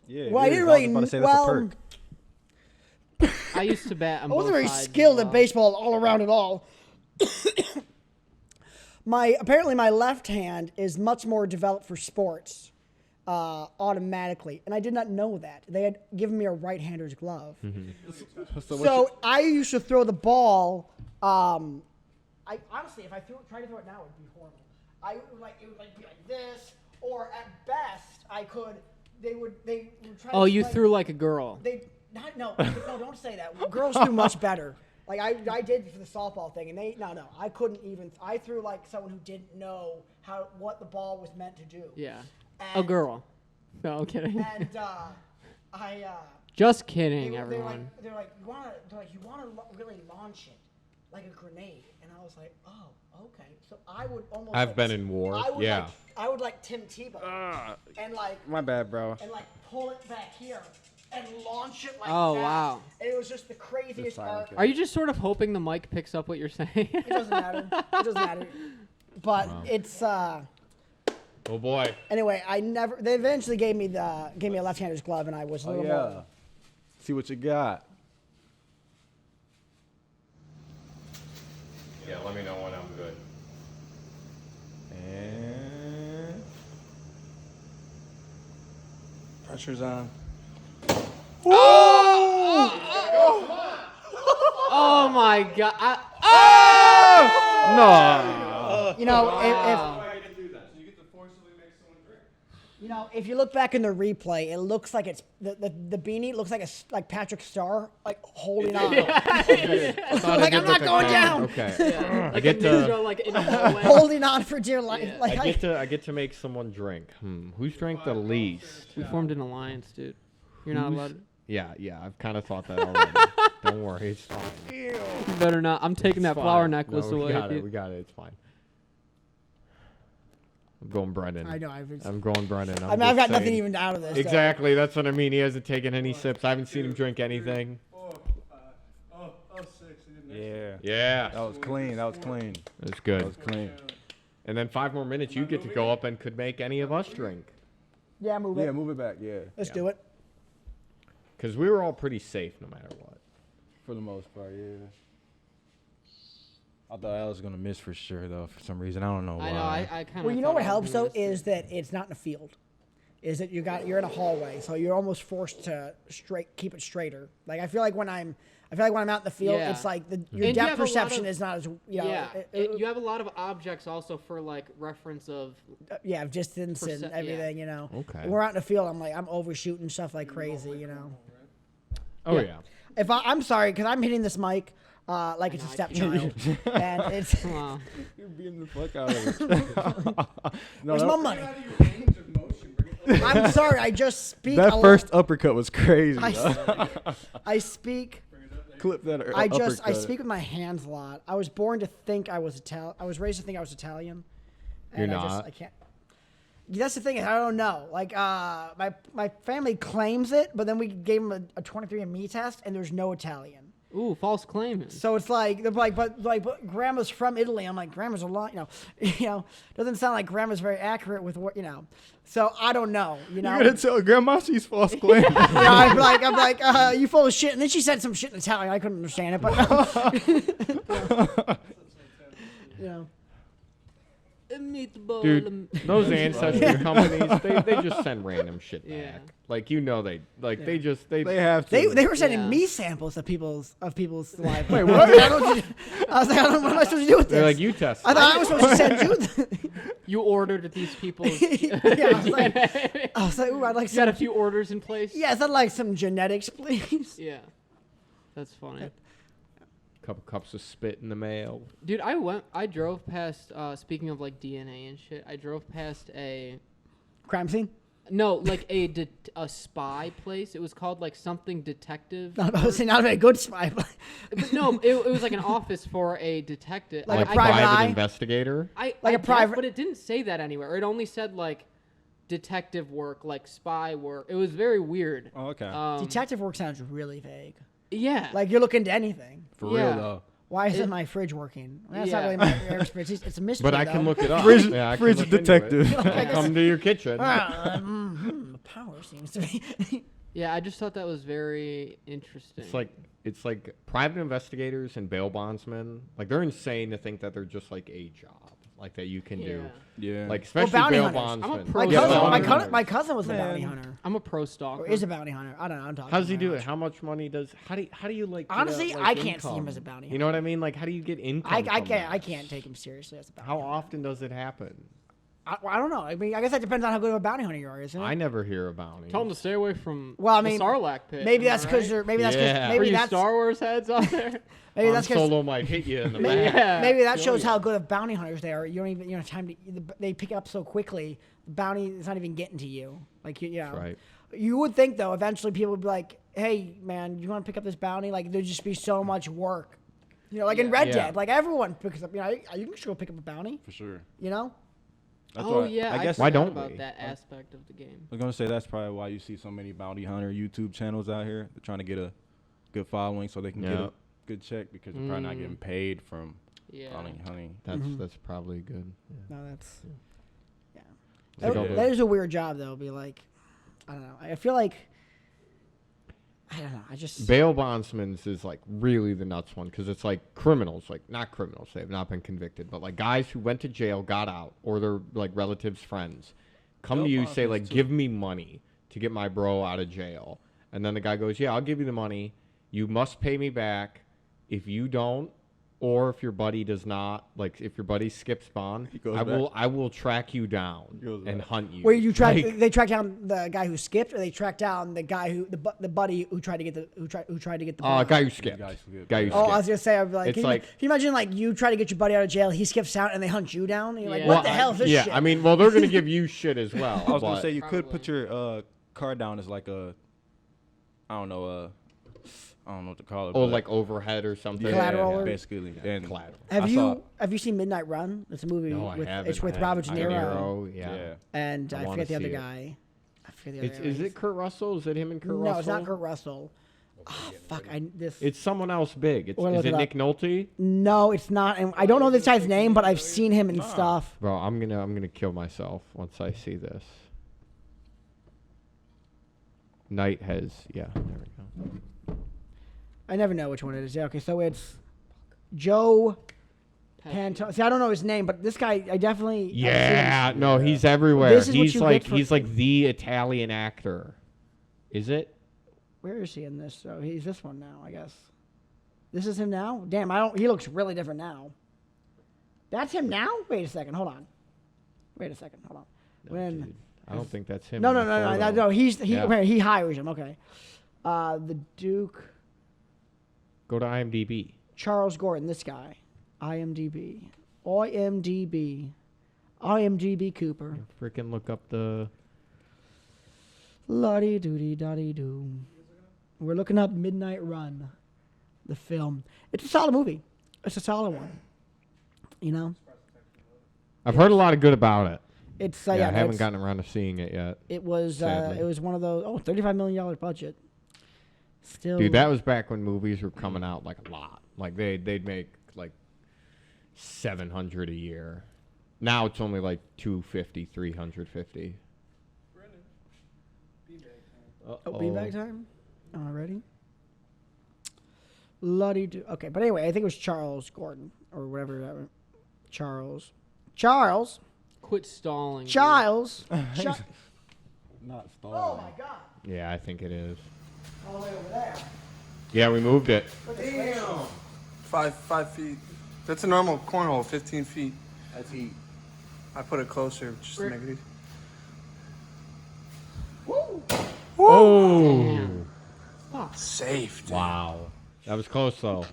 Yeah. well, I it didn't is. really, was about to say that's a well, perk. I used to bat on I wasn't both very sides as skilled at well. baseball all around at all. Apparently my left hand is much more developed for sports automatically, and I did not know that. They had given me a right-hander's glove. So I used to throw the ball. I honestly, if I tried to throw it now, it would be horrible. It would be like this, or at best, I could. They would try. Oh, to you play- threw like a girl. no, don't say that. Girls threw much better. Like I did for the softball thing, and I couldn't even. I threw like someone who didn't know what the ball was meant to do. Yeah. A And- girl. No, I'm kidding. And I. Just kidding, They're everyone. like you want to really launch it. like a grenade, and I was like, oh, okay. So I would almost. I've been in war. Yeah. I would like Tim Tebow, and like. My bad, bro. And like pull it back here, and launch it like Oh, that. wow. And it was just the craziest art. Are you just sort of hoping the mic picks up what you're saying? It doesn't matter. It doesn't matter. But it's Oh boy. anyway. They eventually gave me a left-hander's glove, and I was a little more. See what you got. Yeah, let me know when I'm good. And Pressure's on. Oh my god. No. You know, if you look back in the replay, it looks like it's the beanie looks like Patrick Starr like holding on. Like I'm not going down. Okay. Like a ninja, like in a hallway. Holding on for dear life. Yeah. Like I get to make someone drink. Who's drank the least? We formed an alliance, dude. You're not allowed. Yeah, I've kind of thought that already. Don't worry, it's fine. You better not. I'm taking that flower necklace no, away. We got it. It's fine. I'm going Brennan. I know. I'm going Brennan. I've got nothing even out of this. Exactly. That's what I mean. He hasn't taken any sips. I haven't seen him drink anything. 4, 5. Oh, 6. He didn't yeah. Yeah. That was clean. That was clean. That's good. That was clean. And then 5 more minutes, you get to go up and could make any of us drink. Yeah, move it. Yeah, move it back. Yeah. Let's do it. Because we were all pretty safe no matter what. For the most part, yeah. I thought I was gonna miss for sure though. For some reason, I don't know why. I know. I kind of. Well, you know what helps though is that it's not in a field. Is that you're in a hallway, so you're almost forced to keep it straighter. Like I feel like when I'm out in the field, Yeah. it's like your depth perception is not as Yeah. You have a lot of objects also for like reference of. Of distance and everything. You know. Okay. When we're out in the field, I'm overshooting stuff like crazy. You know. Oh, Yeah. If I'm sorry, because I'm hitting this mic like it's a stepchild, and it's. Wow. You're beating the fuck out of it. No, Where's my money? Out of your range of motion. Bring it up. I'm sorry. I just speak. that first uppercut was crazy. I speak. Clip that. I speak with my hands a lot. I was born to think I was Italian. I was raised to think I was Italian. You're And not. I can't. That's the thing. I don't know. Like, my family claims it, but then we gave them a 23andMe test, and there's no Italian. Ooh, false claiming. So it's like they're like, but grandma's from Italy. I'm like, grandma's a lot, doesn't sound like grandma's very accurate with what, So I don't know, You're gonna tell grandma she's false claim. I'm like, you full of shit. And then she said some shit in Italian. I couldn't understand it, but Dude, those ancestry companies, they just send random shit back. Yeah. Like, they just, they have to. They were sending Yeah. me samples of people's saliva. Wait, what? I was like, what am I supposed to do with this? They're like, you test. I thought I was supposed to send you. You ordered these people's. I was like, ooh, I'd like You got some. a few orders in place. Yeah, I'd like some genetics, please. Yeah. That's funny. Couple cups of spit in the mail. Dude, I drove past, speaking of like DNA and shit, I drove past Crime scene. no, like a spy place. It was called like something detective. Not a very good spy. But But no, it was like an office for a detective. Like a a private eye? investigator. I like a guess, private- but it didn't say that anywhere. It only said like detective work, like spy work. It was very weird. Oh, okay. detective work sounds really vague. Yeah. Like you're looking into anything. For yeah. real though. Why isn't my fridge working? That's not Yeah. really my expertise. It's a mystery. But I can though. look it up. Fridge- Yeah, I can fridge look into detective. it. I'll come to your kitchen. The power seems to be. Yeah, I just thought that was very interesting. It's like private investigators and bail bondsmen. Like, they're insane to think that they're just like a job, like that you can do. Yeah. Like, especially bounty bail hunters. bondsmen. I'm a pro- My Yeah, cousin, bounty my cousin was a bounty hunter. I'm a pro stalker. Or is a bounty hunter. I don't know. I'm talking. How does he about do my it? How much money does? How do you like? get Honestly, like, I can't see him income? as a bounty You know what I mean? Like, how do you get income? I from that? can't take him seriously as a bounty How hunter. often does it happen? I don't know. I mean, I guess that depends on how good of a bounty hunter you are, isn't it? I never hear about it. Tell him to stay away from Well, I mean, the Sarlacc pit. Maybe am I that's because right? you're. Maybe that's Yeah. because. For Maybe you that's. Star Wars heads out there. Maybe that's because. Solo might hit you in the Maybe, back. Yeah. maybe that Kill shows you. how good of bounty hunters they are. You don't even have time to. They pick it up so quickly. The bounty is not even getting to you. Like you know. Right. You would think though, eventually people would be like, "Hey, man, you want to pick up this bounty?" Like there'd just be so much work. You know, like in Red Yeah. Dead, like everyone picks up. You know, you can just go pick up a bounty. For sure. You know. That's Oh why, yeah, I guess Why forgot don't about we? that aspect of the game? I was gonna say that's probably why you see so many bounty hunter YouTube channels out here. They're trying to get a good following so they can get Yeah. a good check because they're probably not getting paid from Yeah. bounty hunting. That's probably good. Yeah. No, that's. Yeah. Like all That is a weird job though. Be like, I don't know. I feel like. I don't know. I just. Bail bondsmen's is like really the nuts one because it's like criminals, like not criminals, they have not been convicted, but like guys who went to jail, got out, or their like relatives, friends, come Bail to you, say bondsmen's like, too. give me money to get my bro out of jail, and then the guy goes, yeah, I'll give you the money. You must pay me back. If you don't, or if your buddy does not, like if your buddy skips bond, goes I will track you down goes and back. hunt you. Where you track? Like, They track down the guy who skipped, or they track down the guy who the buddy who tried to get the who tried to get the. bond? guy who skipped. Guy skipped. Guy who Yeah. Oh, I skipped. was gonna say, I'd be like, It's can, like- can you imagine like you try to get your buddy out of jail, he skips out, and they hunt you down? And you're like, Yeah. what the hell is this yeah, shit? I mean, well, they're gonna give you shit as well. I was gonna but- say you could Probably. put your car down as like a, I don't know what to call it. Oh, but like overhead or something. Collateral or- basically. And Collateral. have I you seen Midnight Run? It's a movie No, I with haven't. it's with I Robert De haven't. Niro, Yeah. and I I wanna forget the other see it. guy. I forget the It's, other guy. is it Kurt Russell? Is it him and Kurt Russell? No, it's not Kurt Russell. Oh, fuck! This. It's someone else big. It's, We'll is look it it up. Nick Nolte? No, it's not. And I don't know this guy's name, but I've seen him in stuff. Bro, I'm gonna kill myself once I see this. Night has there we go. I never know which one it is. Yeah, okay, so it's Joe Pantone. See, I don't know his name, but this guy, I definitely. I've seen him. Yeah, no, he's everywhere. This is what He's you like get for- he's like the Italian actor. Is it? Where is he in this? So he's this one now, I guess. This is him now. Damn, I don't. He looks really different now. That's him now. Wait a second. Hold on. Wait a second. Hold on. When? Dude, I don't think that's him. No, in no, the no, no, no, photo. no. Yeah. He hires him. Okay. The Duke. Go to IMDb. Charles Gordon, this guy. IMDb. IMDb Cooper. Freaking look up the. Lottie doody dotty doo. We're looking up Midnight Run, the film. It's a solid movie. It's a solid one. You know? I've heard a lot of good about it. It's Yeah, I haven't it's- gotten around to seeing it yet. It was sadly. one of those $35 million budget. Still Dude, that was back when movies were coming out like a lot. Like they'd make like 700 a year. Now it's only like 250, 350. Brennan, beanbag time. Oh, beanbag time? Already? Lottie do. Okay, but anyway, I think it was Charles Gordon or whatever that was. Charles. Quit stalling. dude. Giles. not stalling. Oh my God. Yeah, I think it is. All the way over there. Yeah, we moved it. Damn. 5 feet. That's a normal cornhole, 15 feet. That's heat. I put it closer just to make it easy. Oh! Safe. Dude. Wow. That was close though.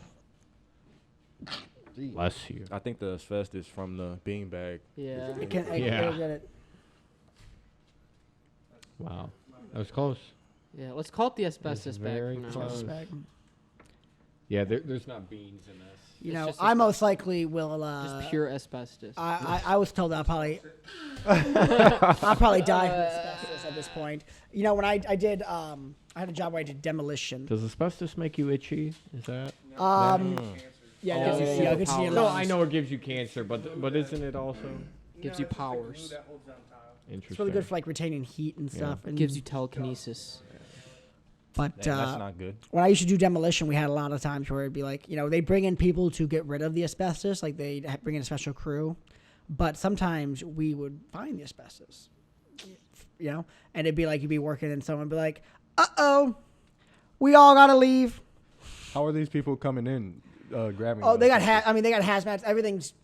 Bless you. I think the asbestos from the beanbag. Yeah. I can't Yeah. get it. Wow. That was close. Yeah. Let's call it the asbestos bag very from now close. on. Close bag. Yeah, there's not beans in this. You It's know, just I most likely will. Just pure asbestos. I was told I'll probably die from asbestos at this point. You know, when I did I had a job where I did demolition. Does asbestos make you itchy? Is that? Yeah, Oh, it gives you, yeah, it gives you power. your No, lungs. I know it gives you cancer, but isn't it also Gives you it's just the powers. glue that holds down tile. interesting? It's really good for like retaining heat and stuff. And Gives you telekinesis. But That's not good. when I used to do demolition, we had a lot of times where it'd be like, you know, they bring in people to get rid of the asbestos, like they bring in a special crew. But sometimes we would find the asbestos, you know, and it'd be like you'd be working and someone would be like, "Uh-oh, we all gotta leave." How are these people coming in, grabbing? Oh, the they got asbestos? they got hazmats. Everything's,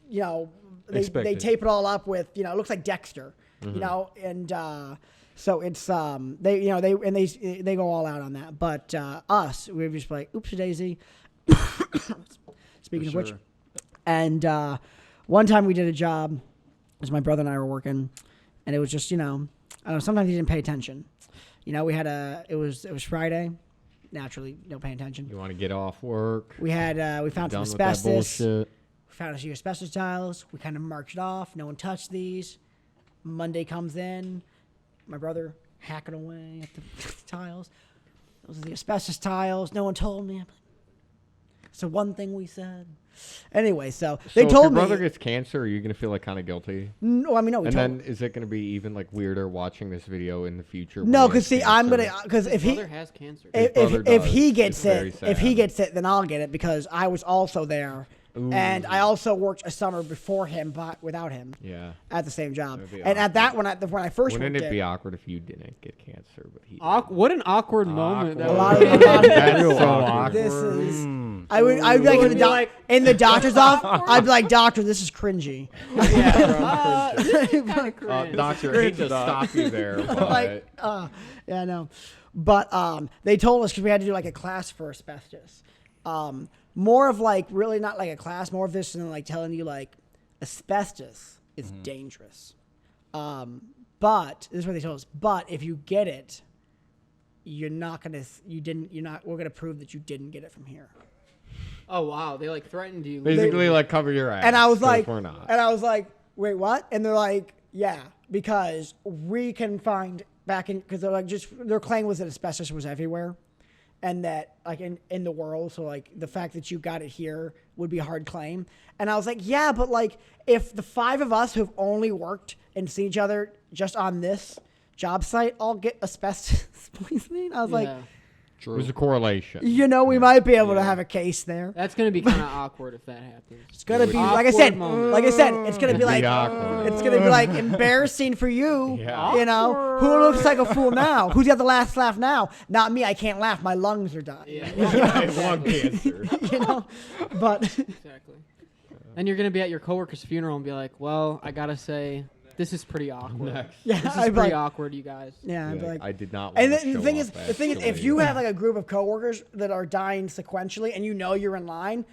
you know, they Expected. tape it all up with, you know, it looks like Dexter, you know, and so it's they, you know, they go all out on that. But us, we were just like, oopsie daisy. Speaking of which, sure. and one time we did a job, as my brother and I were working, and it was just, you know, I don't know, sometimes he didn't pay attention. You know, we had it was Friday. naturally paying attention. You want to get off work. We found some Done with that asbestos. bullshit. We found a few asbestos tiles. We kind of marked it off. No one touched these. Monday comes in. My brother hacking away at the tiles. Those are the asbestos tiles. No one told me. It's the one thing we said. Anyway, so they told me. If your brother gets cancer, are you going to feel like kind of guilty? No, I mean, no. And then is it going to be even like weirder watching this video in the future? No, because see, I'm gonna because His if he brother has cancer. if he gets It's very it, sad. then I'll get it because I was also there. Ooh. And I also worked a summer before him, but without him. Yeah. At the same job. That'd be And at that when I first Wouldn't worked it be awkward if you didn't get cancer, but he? What an awkward moment. That A would lot be. of That's Real so awkward. awkward. This is. I would be like in the doctor's office. I'd be like, doctor, this is cringy. This is kind of cringe. Doctor, I hate to stop you there, but Like, yeah, I know. But they told us because we had to do like a class for asbestos. More of like really not like a class, more of this than like telling you like asbestos is dangerous. But this is what they told us. But if you get it, we're gonna prove that you didn't get it from here. Oh wow, they like threatened you. basically like cover your ass. And I was 'cause like, we're not. wait, what? And they're like, yeah, because we can find back in, because they're like, their claim was that asbestos was everywhere and that like in the world. So like the fact that you got it here would be a hard claim. And I was like, yeah, but like if the 5 of us who've only worked and seen each other just on this job site all get asbestos poisoning, I was like, There's a correlation. we might be able to have a case there. That's gonna be kind of awkward if that happens. It's gonna be Awkward like I said. moment. Like I said, it's gonna be like awkward. it's gonna be like embarrassing for you. Yeah. You know who looks like a fool now? Who's got the last laugh now? Not me. I can't laugh. My lungs are dying. Yeah. I have lung cancer. But Exactly. And you're gonna be at your coworker's funeral and be like, "Well, I gotta say, this is pretty awkward. yeah, This is I'd be pretty like, awkward, you guys." yeah, I'd be like, I did not. and want to the show thing is, up, the thing is, if actually. you have like a group of coworkers that are dying sequentially, and you know you're in line,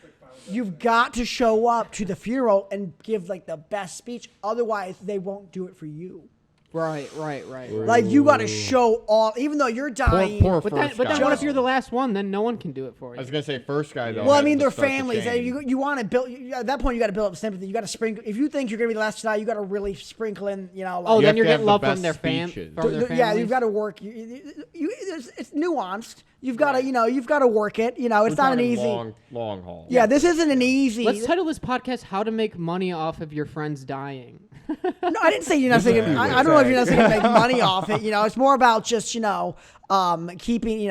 you've got to show up to the funeral and give like the best speech. Otherwise, they won't do it for you. Right. Like you got to show all, even though you're dying. Poor But first then guy. what if you're the last one? Then no one can do it for I you. was gonna say first guy though. Well, I has mean, to they're start the families. chain. You want to build at that point. You got to build up sympathy. You got to sprinkle. If you think you're gonna be the last to die, you got to really sprinkle in. Oh, You then have you're to have getting the love from best their speeches. from their yeah, families. you've got to work. It's nuanced. You've got to, you've got to work it. It's We're not an talking easy. long haul. Yeah, this isn't an easy. Let's title this podcast "How to Make Money Off of Your Friends Dying." No, I didn't say you're not saying. I don't know if you're not saying to make money off it. It's more about just keeping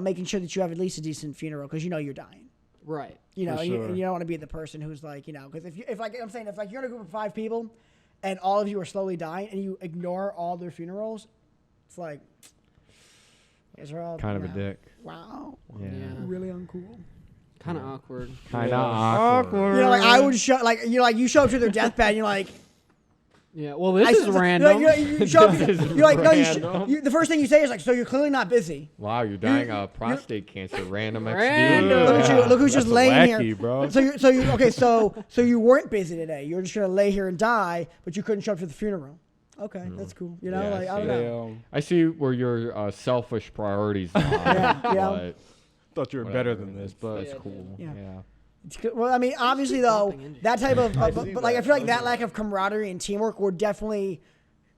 making sure that you have at least a decent funeral because you're dying. Right. And you don't want to be the person who's like because if you're in a group of 5 people, and all of you are slowly dying and you ignore all their funerals, it's like these are all Kind of a dick. Wow, Yeah. really uncool. Kind of awkward. Kind of awkward. I would show you show up to their deathbed and you're like. Yeah. Well, this is random. You show up, This is you're like, no, random. the first thing you say is like, so you're clearly not busy. Wow, you're dying of prostate cancer. Random Random. XD. Look at you. Look who's just That's laying wacky, here. bro. So you weren't busy today. You're just gonna lay here and die, but you couldn't show up to the funeral. Okay, that's cool. Yeah, I don't know. I see where your selfish priorities are. Yeah. But Thought you were better than this, but that's cool. Yeah. Yeah. It's good. Well, I mean, obviously though, bumping into that type of, but see like I that. feel like that lack of camaraderie and teamwork would definitely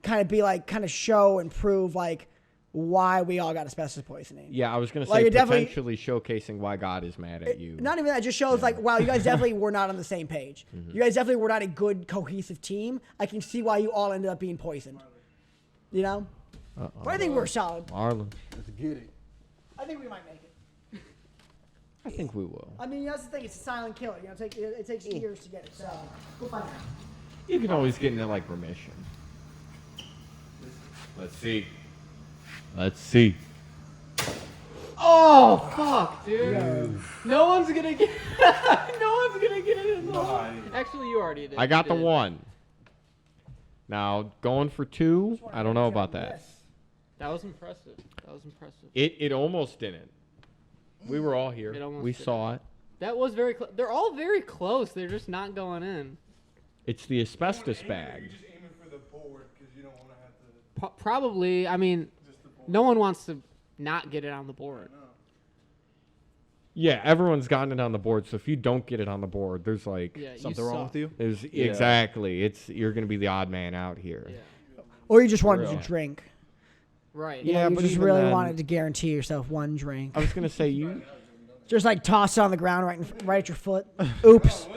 kind of be like kind of show and prove like why we all got asbestos poisoning. Yeah, I was gonna Like, say it definitely- potentially showcasing why God is mad at you. Not even that, it just shows like, wow, you guys definitely were not on the same page. You guys definitely were not a good cohesive team. I can see why you all ended up being poisoned. But I think we're solid. Marlin. let's get it. I think we might make it. I think we will. I mean, that's the thing. It's a silent killer. It takes years to get it. So we'll find out. You can always get into like remission. Let's see. Let's see. Oh fuck, dude! No one's gonna get. No one's gonna get it in the. Actually, you already did. I got the You did. 1. Now going for 2. I don't know about that. That was impressive. It almost didn't. We were all here. It almost We didn't. saw it. That was very close. They're all very close. They're just not going in. It's the asbestos You're bag. just aiming for the board because you don't want to have to Probably. I mean, just the board. no one wants to not get it on the board. Yeah, everyone's gotten it on the board. So if you don't get it on the board, there's like something wrong with you. Exactly. You're gonna be the odd man out here. Yeah. Or you just wanted to drink. Right. You know, Yeah, you but just even really then- wanted to guarantee yourself one drink. I was gonna say you Just like toss it on the ground right at your foot. Oops.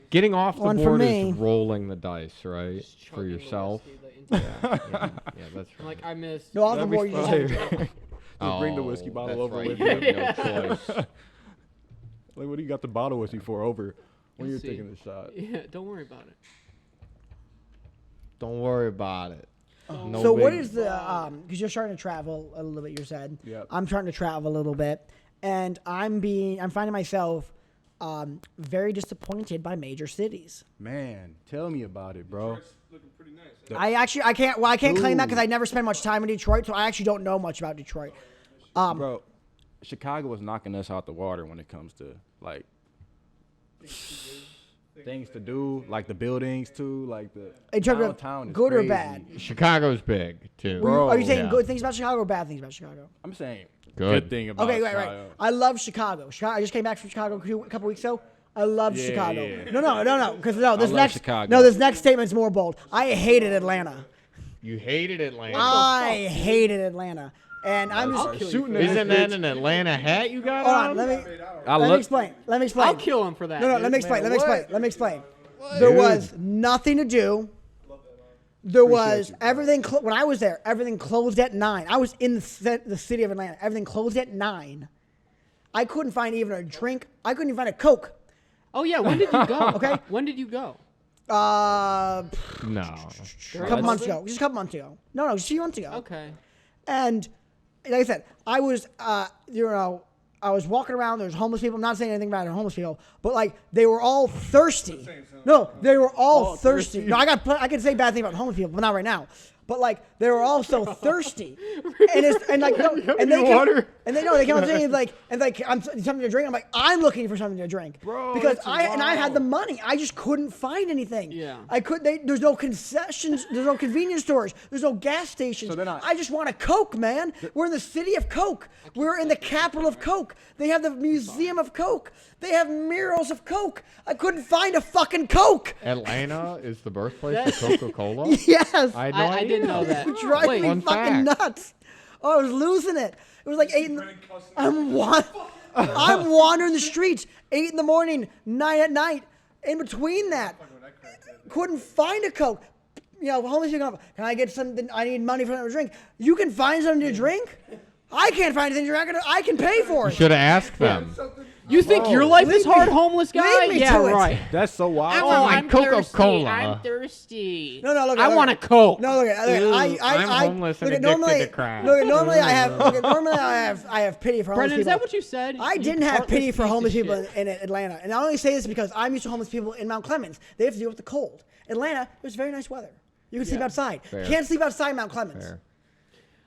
getting off the One for board me. is rolling the dice, right? Just For chugging the yourself. whiskey into Yeah, yeah, that's I'm right. like, I missed. No, off the board, you just have to drink. Just bring the whiskey bottle that's over right. with You you. have no choice. Like, what do you got the bottle whiskey for over when You'll you're see. taking the shot? Yeah, don't worry about it. Don't worry about it. No So what big- is the because you're starting to travel a little bit, you said. Yep. I'm starting to travel a little bit, and I'm finding myself very disappointed by major cities. Man, tell me about it, bro. Detroit's looking pretty nice. I can't claim that because Ooh. I never spent much time in Detroit, so I actually don't know much about Detroit. Bro, Chicago is knocking us out the water when it comes to like things to do, like the buildings too, like the In terms of downtown is good or crazy. bad? Chicago's big too. Bro. Are you saying Yeah. good things about Chicago or bad things about Chicago? I'm saying Good. good thing about Okay, right. Chicago. I love Chicago. I just came back from Chicago a couple weeks ago. I love Yeah, Chicago. yeah. No, because this love next Chicago. this next statement's more bold. I hated Atlanta. You hated Atlanta. I hated Atlanta, and I'm just Shooting Isn't that an Atlanta hat you got hold on? on. Let me I let me love explain. Let me I'll explain. kill him for that. No, dude. let me explain. Man, Let me explain. what? Let me explain. There Dude. was nothing to do. There was you, bro. everything. When I was there, everything closed at 9. I was in the city of Atlanta. Everything closed at 9. I couldn't find even a drink. I couldn't even find a Coke. Oh yeah, when did you go? Okay. When did you go? A No. couple months ago. Just a couple months ago. No, just a few months ago. Okay. And like I said, I was, I was walking around. There's homeless people. I'm not saying anything about homeless people, but like they were all thirsty. No, they were all thirsty. No, I can say bad things about homeless people, but not right now. But like they were all so thirsty, and they come up to me like I'm something to drink. I'm like I'm looking for something to drink, Bro, because that's I had the wild. money. I just couldn't find anything. Yeah. There's no concessions. There's no convenience stores. There's no gas stations. So they're not- I just want a Coke, man. We're in the city of Coke. We're in the capital of Coke. They have the museum of Coke. They have murals of Coke. I couldn't find a fucking Coke. Atlanta is the birthplace of Coca-Cola. Yes. I had no I idea. didn't know that. It drives Wait, me Fun fucking fact. nuts. Oh, I was losing it. It was like 8 in the... I'm wandering the streets, 8 in the morning, 9 at night. In between that, couldn't find a Coke. You know, homeless people come up, can I get something? I need money for something to drink. You can find something to drink? I can't find anything to drink. I can pay for it. Should have asked them. You think your life is Lead me- hard, homeless guy? lead me Yeah, to it. right. That's so wild. Oh, I'm Coca-Cola. I'm thirsty. No, look. I want a Coke. No, look. I'm homeless and addicted to crack. Normally I have pity for homeless Brennan, people. is that what you said? I You didn't have heartless pity for piece of homeless people shit. in Atlanta. And I only say this because I'm used to homeless people in Mount Clemens. They have to deal with the cold. Atlanta, it was very nice weather. You can sleep outside. Fair. Can't sleep outside in Mount Clemens. Fair.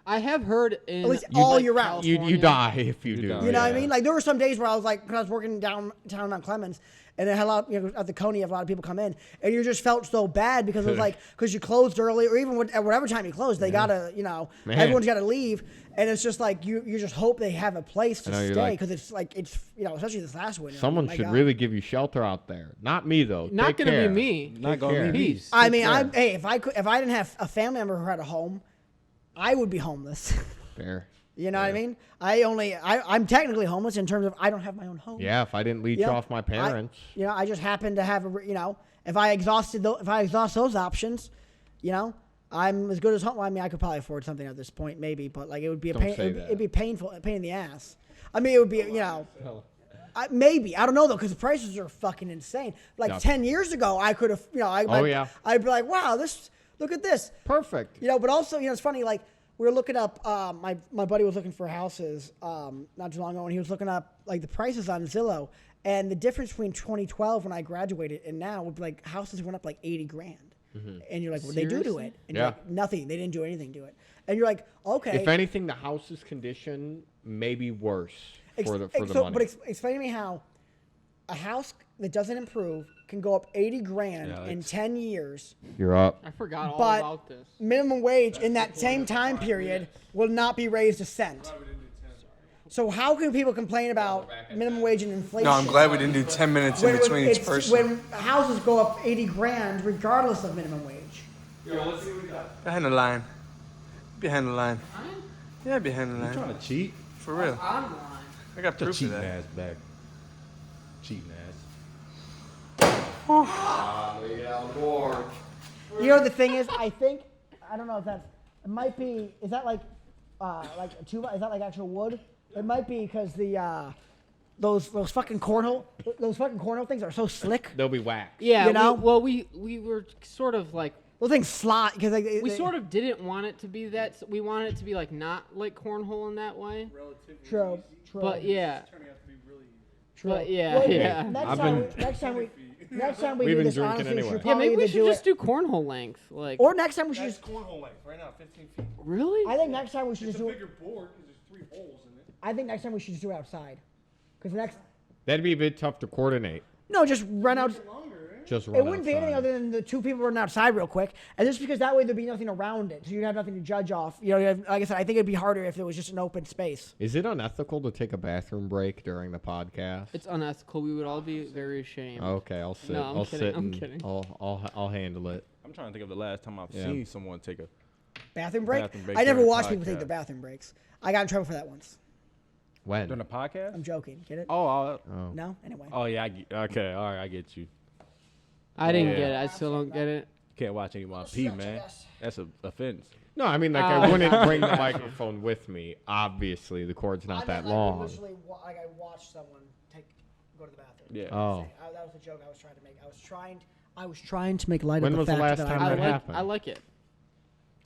I have heard in At least all like, year round. You California- die if you do. die. You know what I yeah. mean? Like there were some days where I was like, because I was working downtown Mount Clemens, and it had a lot, at the Coney, a lot of people come in, and you just felt so bad because it was like, because you closed early, or even at whatever time you closed, they gotta, Man. everyone's gotta leave, and it's just like you just hope they have a place to I know, you're stay like- because it's like especially this last winter. Someone my should God. really give you shelter out there. Not me though. Not Take gonna care. be me. Not gonna care. be me. Peace. I mean, care. if I didn't have a family member who had a home, I would be homeless. Fair. You know what I mean? I'm technically homeless in terms of I don't have my own home. Yeah, if I didn't leech Yeah. off my parents. I just happen to have if I exhaust those options, I'm as good as home. I mean, I could probably afford something at this point, maybe, but like it would be Don't say that. it'd be painful, a pain in the ass. I mean, it would be, maybe I don't know though, because the prices are fucking insane. Like Yeah. 10 years ago, I could have, yeah. I'd be like, wow, look at this. Perfect. But also, it's funny, like, we were looking up, my buddy was looking for houses not too long ago, and he was looking up, like, the prices on Zillow, and the difference between 2012 when I graduated and now would be, like, houses went up, like, 80 grand. And you're like, what did they do to Seriously? it? And Yeah. you're like, nothing. They didn't do anything to it. And you're like, okay. If anything, the house's condition may be worse for the money. But explain to me how a house that doesn't improve can go up 80 grand Yeah, in it's- 10 years. You're up. I forgot all But about this. minimum wage in that same time period will not be raised a cent. So how can people complain about minimum wage and inflation? No, I'm glad we didn't do 10 minutes in between each person. When houses go up 80 grand regardless of minimum wage. Behind the line. Behind the line. Yeah, behind the line. Trying to cheat? For real. On the line. I got proof of Cheating that. ass back. Cheating ass. You know the thing is, I don't know if that's. It might be. Is that like a tuba? Is that like actual wood? It might be because the those fucking cornhole things are so slick. They'll be whacked. Yeah. You know? We were sort of like. Those things slot because We sort of didn't want it to be that. We wanted it to be like not like cornhole in that way. Relatively True. But yeah. It's turning out to be really easy. True. But yeah, Well, yeah. Next time we We've do been this, drinking honestly, anyway. we should Yeah, probably maybe we either should do just it. do cornhole length, like. Or next time we should That's just. cornhole length right now, 15 feet. Really? I think next time we should It's just a do it. bigger board because there's 3 holes in it. I think next time we should just do it outside. Because next. That'd be a bit tough to coordinate. No, just run out. Longer, right? Just run It wouldn't be outside. anything other than the 2 people running outside real quick, and just because that way there'd be nothing around it, so you'd have nothing to judge off. You know, like I said, I think it'd be harder if it was just an open space. Is it unethical to take a bathroom break during the podcast? It's unethical. We would all be very ashamed. Okay, I'll sit. No, I'm I'll kidding, sit I'm and kidding. I'll handle it. I'm trying to think of the last time I've Yeah. seen someone take a. Bathroom break? Bathroom break I never during a watched people take podcast. the bathroom breaks. I got in trouble for that once. When? During a podcast? I'm joking. Get it? Oh, No? Anyway. yeah. Okay, all right, I get you. I didn't Yeah. get it. I still don't get it. Can't watch anyone pee, man. That's an offense. No, I mean, like, I wouldn't bring the microphone with me. Obviously, the cord's not that long. Literally, I watched someone go to the bathroom. Yeah. Oh. That was a joke I was trying to make. I was trying to make light When of the was the fact last that time I that like. happened? I like it.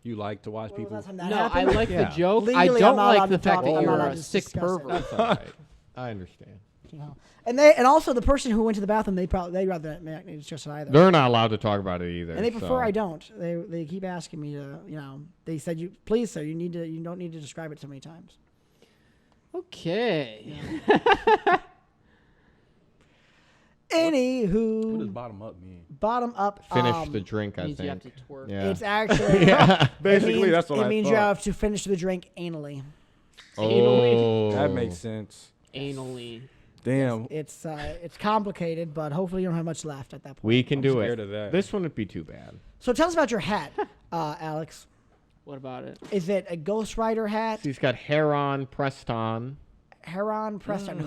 You like to watch When was people? the last time that No, happened? I like Yeah. the joke. Legally, I I'm don't not like allowed the to fact talk- that I'm you're not allowed a to sick discuss it. pervert. That's all right. I understand. You know. And also the person who went to the bathroom, they'd rather not discuss it either. They're not allowed to talk about it either. And they prefer so. I don't. They keep asking me to, you know. They said, please, sir, you don't need to describe it so many times. Okay. Anywho, What does bottom up mean? bottom up. Finish the drink, I Means you have think. to twerk. Yeah. It's actually yeah. Basically, that's what it I means thought. you have to finish the drink anally. Oh. That makes sense. Anally. Damn. It's complicated, but hopefully you don't have much left at that point. We can I'm do scared it. of that. This wouldn't be too bad. So tell us about your hat, Alex. What about it? Is it a Ghost Rider hat? He's got hair on, pressed on. Heron Preston. Mm.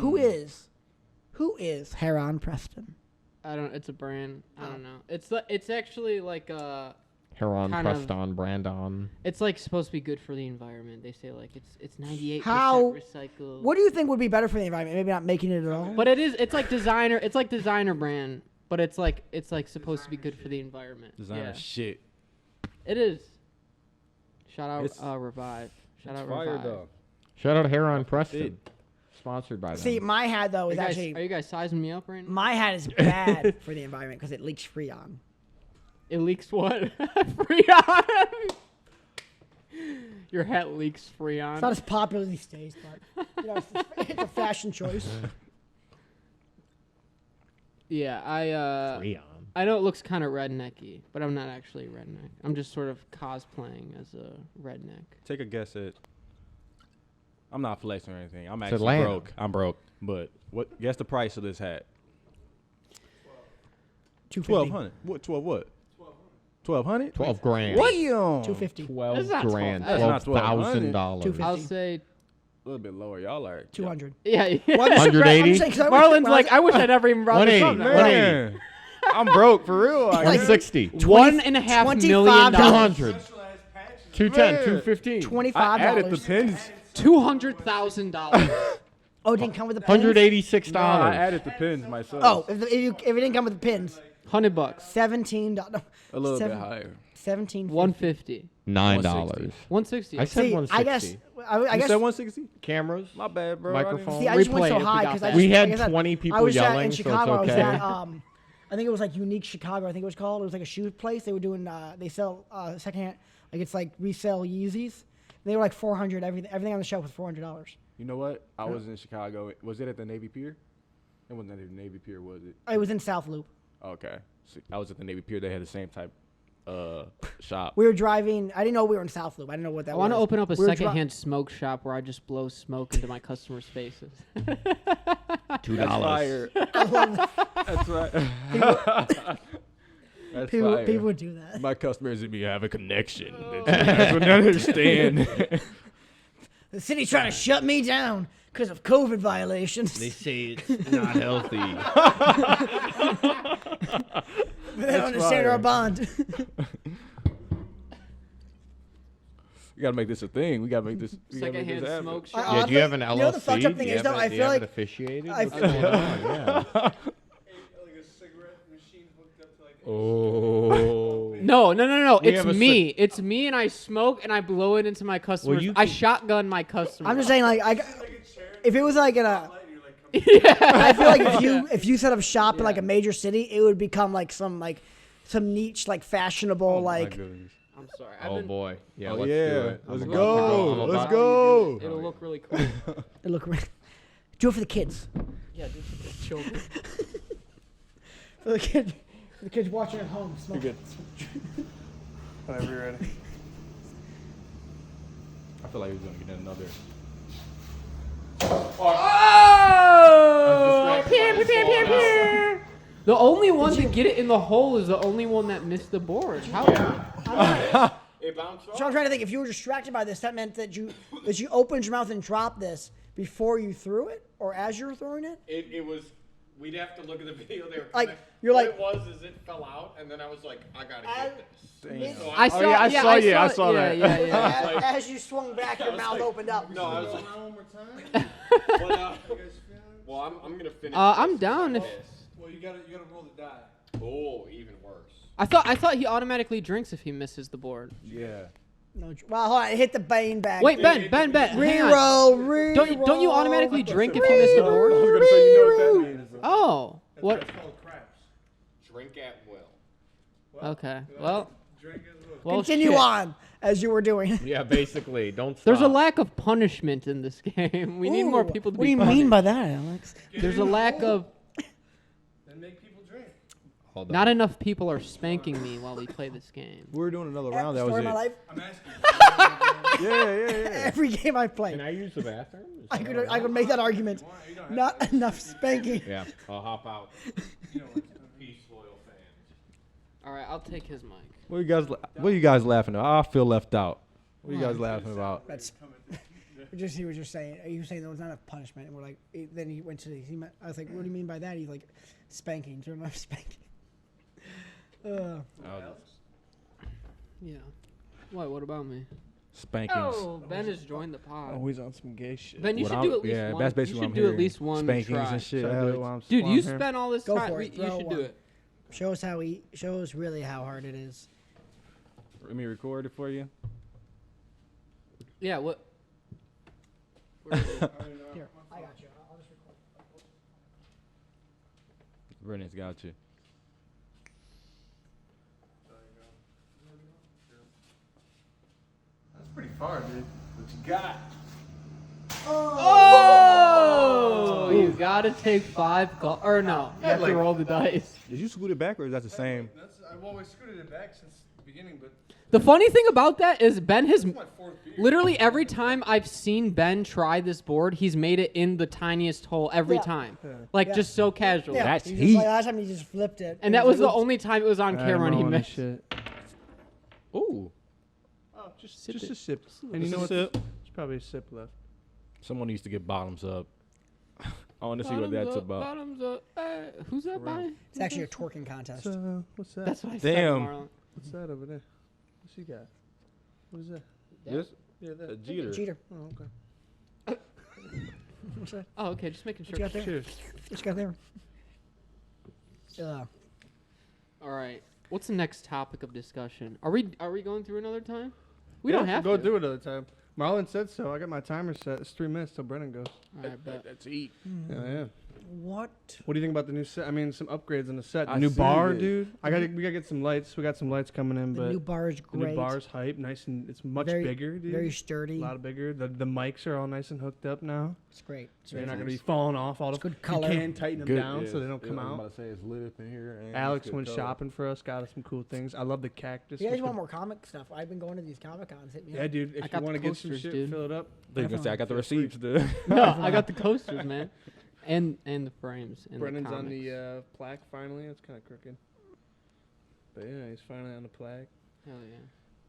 Who is Heron Preston? I don't. It's a brand. I don't know. It's actually like Hair on, Kind pressed of- on, brand on. It's like supposed to be good for the environment. They say like it's 98% How- recycled. What do you think would be better for the environment? Maybe not making it at all. But it is. It's like designer. It's like designer brand. But it's like supposed to be good for the environment. Designer Yeah. shit. It is. Shout out It's- Revive. Shout It's out fire Revive. though. Shout out Hair on Preston. It- Sponsored by them. See, my hat though Are is you, guys, actually are you guys sizing me up right now? my hat is bad for the environment because it leaks Freon. It leaks what? Freon. Your hat leaks Freon. It's not as popular these days, but you know, it's a fashion choice. Yeah, Freon. I know it looks kind of rednecky, but I'm not actually a redneck. I'm just sort of cosplaying as a redneck. Take a guess at. I'm not flexing or anything. I'm It's actually Atlanta. broke. I'm broke. But what? Guess the price of this hat. 250. 1,200. What? 12 what? 1,200. 12 grand. What? 250. 12 That's not grand. twelve- that's not $12,000. $250. I'll say, A little bit lower. Y'all are 200. yeah. Well, I'm just- 180? I'm saying 'cause I wish- Marlin's when I like, was- I wish I never even brought this up. 180. now." Man, I'm broke for real. I guess. 160. $1.5 million. $25. 200. 210. Man. 215. $25. I added the pins. $200,000. Oh, it didn't come with the pins? $186. No, I added the pins myself. Oh, if it didn't come with the pins, $100. $17. a little bit higher. 17. $150. $9. $160. I said See, 160. I guess. I You guess. said 160? Cameras. My bad, bro. Microphone. See, I just went Replay so it if we high got because that. We had like I said, 20 I people was yelling, in so it's Chicago. I was okay. at I think it was like Unique Chicago. I think it was called. It was like a shoe place. They were doing. They sell secondhand. Like it's like resell Yeezys. They were like $400. Everything on the shelf was $400. You know what? I was in Chicago. Was it at the Navy Pier? It wasn't at the Navy Pier, was it? It was in South Loop. Okay. So I was at the Navy Pier. They had the same type shop. We were driving. I didn't know we were in South Loop. I didn't know what that I was. want to open up a We were secondhand smoke shop where I just blow smoke into my customers' faces. $2. I love that. That's right. That's People, fire. people would do that. My customers and me have a connection. That's what I understand. The city's trying to shut me down because of COVID violations. They say it's not healthy. They don't understand our bond. We gotta make this a thing. We gotta make this. We gotta make Secondhand this happen. smoke I- shop. Yeah, do you have an LLC? You know what the fucked up thing is, though? I feel like- officiated. I What's feel- going on? Yeah. Like a cigarette machine hooked up to like. Oh. No. We It's have a me. It's me, and I smoke and I blow it into my customers. you I can- shotgun my customers. I'm just saying, like, if it was like in a, You're like, come I feel like if you set up shop in like a major city, it would become like some niche, like fashionable, Oh my like. goodness. I'm sorry. Oh boy. Yeah. Oh, let's yeah. do it. Let's I'm go. about- Let's I'm go. about- It'll look really cool. It look. Do it for the kids. Yeah, dude, for the children. For the kids. The kids watching at home. Smoke. You're good. Whenever you're ready. I feel like he's gonna get another. Oh! The only one to get it in the hole is the only one that missed the board. How? It bounced off. So I'm trying to think. If you were distracted by this, that meant that you opened your mouth and dropped this before you threw it, or as you were throwing it. It was. We'd have to look at the video. They were Like, kinda- you're what like- it was is it fell out, and then I was like, I gotta get this. So I saw. yeah, I saw you. I saw yeah, that. Yeah, yeah. like- As you swung back, your was mouth like- opened up. No, I was like, One more time. but, You guys feeling? well, I'm gonna finish. I'm this down with if- this. Well, you gotta roll the die. Oh, even worse. I thought he automatically drinks if he misses the board. Yeah. No, well, hold on. It hit the bean bag. Wait, Ben, hang on. Reroll. Don't you automatically drink if you miss the I board? was gonna say, you know what that means. Oh, That's what? It's called craps. Drink at will. Okay, well, Drink as well. well, Continue shit. on as you were doing. Yeah, basically, don't stop. There's a lack of punishment in this game. We need more Ooh, people to What be do you punished. mean by that, Alex? There's a lack of. Then make people drink. Hold on. Not enough people are spanking me while we play this game. We were doing another round. That was Story of my it. life. I'm asking. Yeah. Every game I play, Can I use the bathroom? Is I that could all right? I could make that argument. You don't have Not to. enough spanking. Yeah, I'll hop out. You know what? Peace, loyal fans. All right, I'll take his mic. What are you guys laughing at? I feel left out. What are you guys laughing about? That's he was just saying. He was saying there was not enough punishment, and we're like. Then he went to. I was like, what do you mean by that? He's like, spanking. There's enough spanking. Yeah. What about me? Spankings. Oh, Ben has joined the pod. Always on some gay shit. Ben, you What should I'm- do at least yeah, one. that's basically you what should I'm do at hearing. least one Spankings try. and shit. Should I I do do it? it while I'm- Dude, while you I'm here. spent all this Go time. for it. You Throw should do one. it. Show us really how hard it is. Let me record it for you. Yeah. What? Where is it? Here, I got you. I'll just record. Brennan's got you. That's pretty far, dude. What you got? Oh! You gotta take 5 or no? You have to like- roll the dice. Did you scoot it back or is that the same? I've always scooted it back since the beginning, but The funny thing about that is Ben has it's my fourth beer. literally every time I've seen Ben try this board, he's made it in the tiniest hole every Yeah. time. Yeah. Like Yeah. just so casual. Yeah, That's he just, heat. like, last time he just flipped it. And that was the like, only time it was on camera and he missed. Shit. Ooh. Oh, just Sip just it. a sip. And you know what? There's probably a sip left. Someone needs to get bottoms up. I want to see what Bottoms that's up, about. Bottoms up. Who's that by? It's actually a twerking contest. What's that? That's what I Damn. said, Marlon. What's that over there? What's he got? What is that? This? Yeah, A that. Jeter. Cheater. Oh, okay. What's that? Oh, okay. Just making What sure. you got there? Cheers. What you got there? All right. What's the next topic of discussion? Are we going through another time? We don't have go to. do it another time. Marlin said so. I got my timer set. It's 3 minutes till Brennan goes. All right, bet. That's eat. Yeah, yeah. What do you think about the new set? I mean, some upgrades on the set. The I new see bar, it. dude. We gotta get some lights. We got some lights coming in, The but new bar is the great. new bar's hype, nice and it's much Very- bigger, dude. Very sturdy. A lot bigger. The mics are all nice and hooked up now, It's great. It's so they're very not gonna nice. be falling off. All It's the good color. You can tighten them Good, down so they don't come I was out. about to say it's lit up in here. And Alex it's good went color. shopping for us, got us some cool things. I love the cactus. If you guys with want the- more comic stuff? I've been going to these Comic Cons. Hit me Yeah, up. dude. I If got you want to the get some coasters, shit, dude. fill it up. They gonna say I got the Feel free. receipts, dude. No, I got the coasters, man, and the frames. And Brennan's the on comics. the plaque finally. It's kind of crooked, but yeah, he's finally on the plaque. Hell yeah.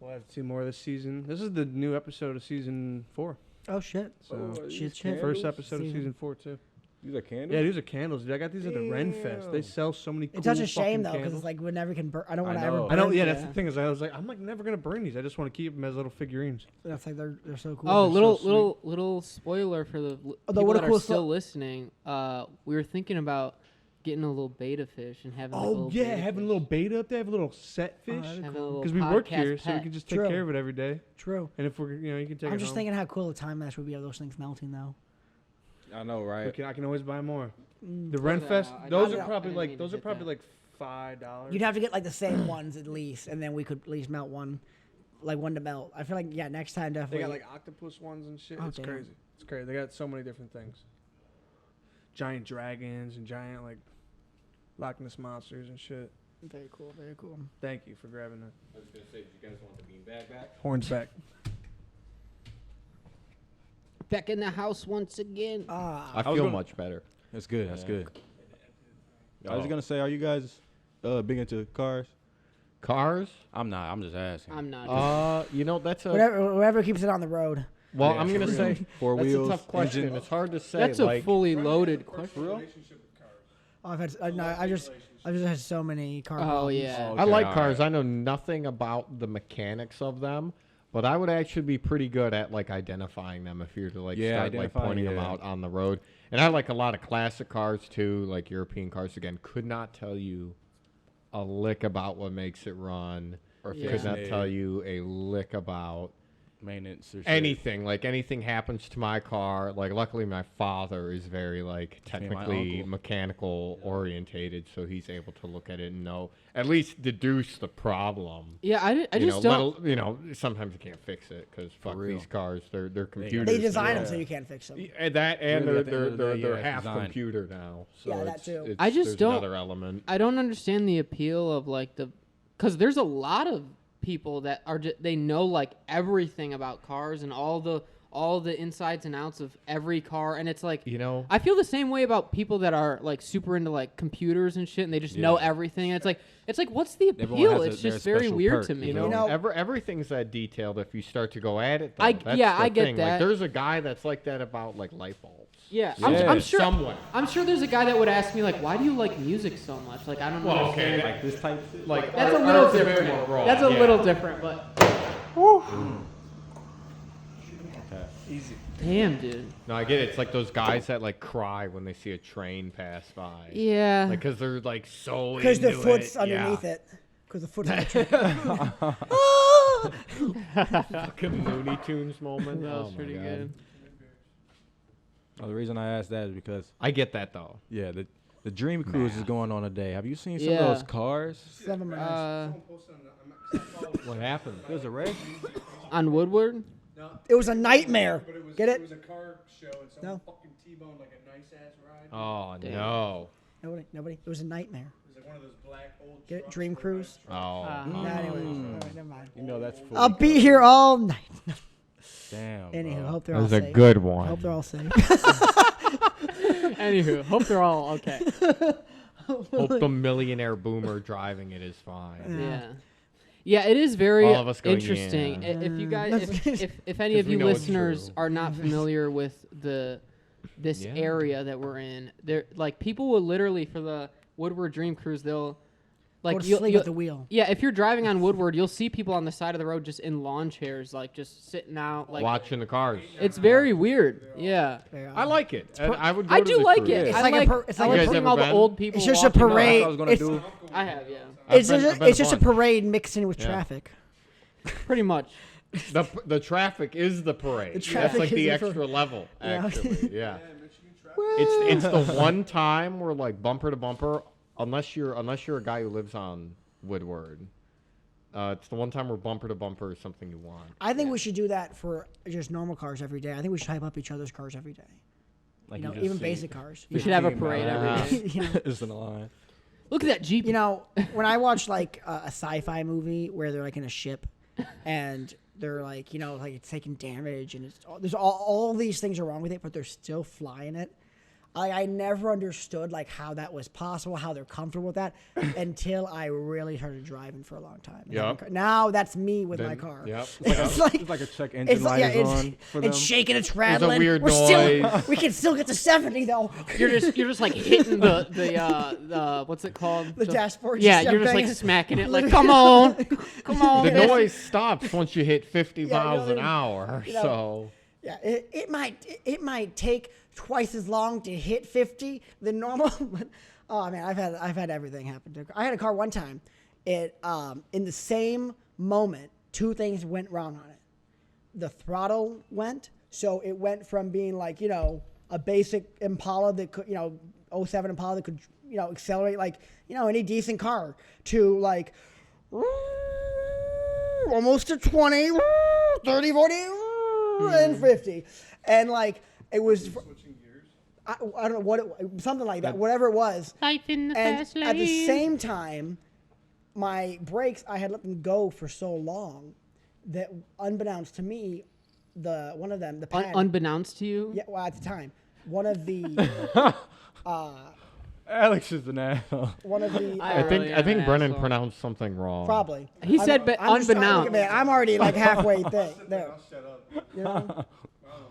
We'll have 2 more this season. This is the new episode of season 4. Oh shit. So Shit. first episode of Season. season 4 too. These are candles. Yeah, these are candles, dude. I got these at the Ren Fest. They Damn. sell so many. It's cool such a shame fucking though, because candles. it's like we never can burn. I don't I want to ever. know. Burn I know. Yeah, that's Yeah. the thing. Is I was like, I'm like never gonna burn these. I just want to keep them as little figurines. That's like they're so cool. Oh, They're little so little spoiler for the Although people what a that cool are still slo- listening. We were thinking about getting a little beta fish and having. Like, a Oh little yeah, beta having a fish. little beta up there, have a little set Oh, fish. that'd be Having a cool. little Because we work podcast here, so we pet. can just take True. care of it every day. True. And if we're, you can take I'm it just home. thinking how cool a time lapse would be of those things melting though. I know, right? I can always buy more. Mm. The Ren Yeah, Fest, I those know. are I probably didn't like mean to hit that. like $5. You'd have to get like the same ones at least, and then we could at least melt one, like one to melt. I feel like next time They definitely. got like octopus ones and shit. Oh, It's damn. crazy. It's crazy. They got so many different things. Giant dragons and giant like Loch Ness monsters and shit. Very cool. Very cool. Thank you for grabbing that. I was gonna say, do you guys want the beanbag back? Horns back. Back in the house once again. Ah, I I was feel gonna- much better. That's good. That's Yeah. good. I was Oh. gonna say, are you guys big into cars? Cars? I'm not. I'm just asking. I'm not. You know that's a. whatever keeps it on the road. Well, Yeah, I'm gonna for say real. Four that's wheels, a tough question. engine. It's hard to say. That's a like, fully loaded question. real? Oh, I've had. I just had so many car. Oh problems. yeah. Oh, I okay, like all cars. right. I know nothing about the mechanics of them, but I would actually be pretty good at like identifying them if you were to like Yeah, start like identifying, pointing them yeah. out on the road. And I like a lot of classic cars too, like European cars. Again, could not tell you a lick about what makes it run. Or Yeah. Could not fixing tell it, you a lick about maintenance or shit. anything. Like anything happens to my car, like luckily my father is very like my technically uncle. mechanical orientated, so he's able to look at it and know at least deduce the problem. Yeah, I You just know, don't. sometimes you can't fix it because fuck real. these cars, they're computers. They design them Yeah. so you can't fix them. And that and Really, at the they're end of the day, they're yeah, half it's design. computer now. So Yeah, that it's, too. it's- I just there's don't- another element. I don't understand the appeal of like because there's a lot of people that are they know like everything about cars and all the insides and outs of every car, and it's like You know, I feel the same way about people that are like super into like computers and shit, and they just know Yeah. everything. And it's like what's the Everyone appeal? has It's their just very special weird perk, to me. you know, You know- everything's that detailed if you start to go at it. Though. I That's get the thing. that. Like, there's a guy that's like that about like light bulbs. Yeah, Yeah. I'm sure. Somewhere. I'm sure there's a guy that would ask me like, "Why do you like music so much?" Like I don't know. like this type, like That's a art- little art's very different. raw, That's a yeah. little different, but Easy. damn, dude. No, I get it. It's like those guys that like cry when they see a train pass by. Yeah. Like, cause they're like so Because the into foot's it. underneath yeah. it. Because the foot's on the train. Fucking Looney Tunes moment. That was Oh my pretty God. good. Oh, the reason I asked that is because I get that though. yeah, the Dream Cruise is going on today. Have you seen some Yeah. of those cars? Some of them are nice. What happened? There's a wreck. On Woodward. It was a nightmare. But it was, Get It it? was a car show and someone No. fucking T-boned like a nice ass ride. Oh Damn. no. Nobody. It was a nightmare. It was like one of those black old Get it? trucks Dream with, like, Cruise? Oh. Nah, anyways. All right, never mind. You know that's. fully I'll be covered. here all night. Damn. Anywho, bro. hope they're That all was a safe. good I one. hope they're all safe. Anywho, hope they're all okay. Hope the millionaire boomer driving it is fine. Yeah. Yeah, it is very All of us going, interesting. yeah. If you guys, if any of 'Cause we you know it's listeners true. are not familiar with this Yeah. area that we're in, there like people will literally for the Woodward Dream Cruise, they'll like Go to you'll- sleep you'll- at the wheel. yeah, if you're driving on Woodward, you'll see people on the side of the road just in lawn chairs, like just sitting out. Like Watching the cars. it's very weird. Yeah, I like it. I would. Go I to do the like cruise. it. It's I like a like, per- it's I like like a seeing per- all the been? old people. It's just a walking by. That's what I parade. was gonna It's, do. I have, yeah, it's I've just, been it's just a bunch. parade mixed in with Yeah. traffic. pretty much. The traffic is the parade. The That's traffic like is the the extra level, Yeah. actually. Yeah. Yeah, Michigan It's the one time where like bumper to bumper, unless you're a guy who lives on Woodward. It's the one time where bumper to bumper is something you want. I think we should do that for just normal cars every day. I think we should hype up each other's cars every day. Like You know, just even see basic cars. We you should know? have a parade every day. You know? It's in a line. Look at that Jeep. You know, when I watch like a sci-fi movie where they're like in a ship and they're like, you know, like it's taking damage and there's all these things are wrong with it, but they're still flying it. I never understood like how that was possible, how they're comfortable with that until I really started driving for a long time. Yep. Now that's me with my car. Yep. It's like It's like a check engine light is on for them. it's shaking, it's rattling. weird Still, noise. we can still get to 70 though. You're just like hitting the what's it called? The dashboard. Yeah, you're just like smacking it like, come on. The bitch. noise stops once you hit 50 miles an really, hour. you know, So Yeah, it might take twice as long to hit 50 than normal. But, oh man, I've had everything happen to. I had a car one time. It in the same moment, two things went wrong on it. The throttle went, so it went from being like, you know, a basic Impala that could, you know, 07 Impala that could, you know, accelerate like, you know, any decent car to like almost to 20, 30, 40, and 50. And like it was Switching gears. I don't know what something like that, whatever it was. Life in the And fast lane. at the same time, my brakes, I had let them go for so long that unbeknownst to me, one of them, the pad, Unbeknownst to you? yeah, well, at the time, one of the, Alex is an asshole. one of the, I I think an Brennan asshole. pronounced something wrong. probably. He said, but I'm just- unbeknownst. look at me, I'm already like halfway there. I'll shut up. You know? I don't want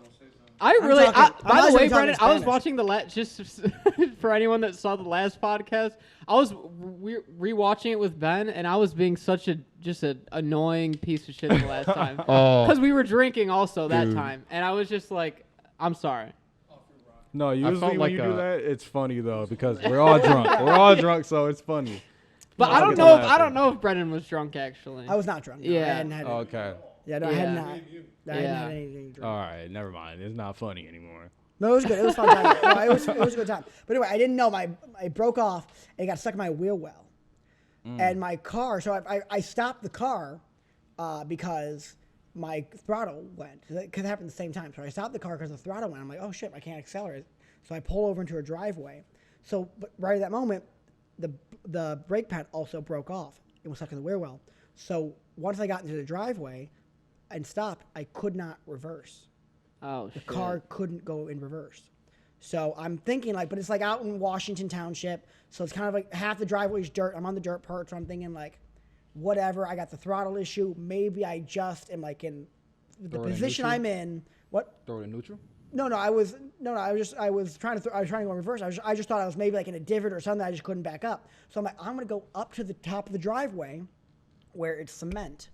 to say something. I really, talking- I'm by the actually way, talking Brennan, I was Spanish. watching the last, just for anyone that saw the last podcast, I was rewatching it with Ben, and I was being such an annoying piece of shit the last time. Oh, Because we were drinking also that Dude. time, and I was just like, I'm sorry. No, usually felt when like you do a- that, it's funny though because we're all drunk. We're all drunk, so it's funny. But No, I don't it's know. laughing. I don't know if Brennan was drunk actually. I was not drunk. No, Yeah. I hadn't had Oh, okay. Yeah, no, I had Yeah. not. I hadn't Yeah. had anything to drink. All right, never mind. It's not funny anymore. No, it was good. It was fun time. No, it was a good time. But anyway, I didn't know it broke off and it got stuck in my wheel well. And my car, so I stopped the car because my throttle went. Because it happened at the same time. So I stopped the car because the throttle went. I'm like, oh shit, I can't accelerate. So I pull over into a driveway. So but right at that moment, the brake pad also broke off. It was stuck in the wheel well. So once I got into the driveway and stopped, I could not reverse. Oh, The shit. car couldn't go in reverse. So I'm thinking but it's like out in Washington Township. So it's kind of like half the driveway is dirt. I'm on the dirt part. So I'm thinking like, whatever. I got the throttle issue. Maybe I just am like in the Throw it in position neutral? I'm in. What? Throw it in neutral. I was trying to go in reverse. I just thought I was maybe like in a divot or something. I just couldn't back up. So I'm like, I'm going to go up to the top of the driveway where it's cement.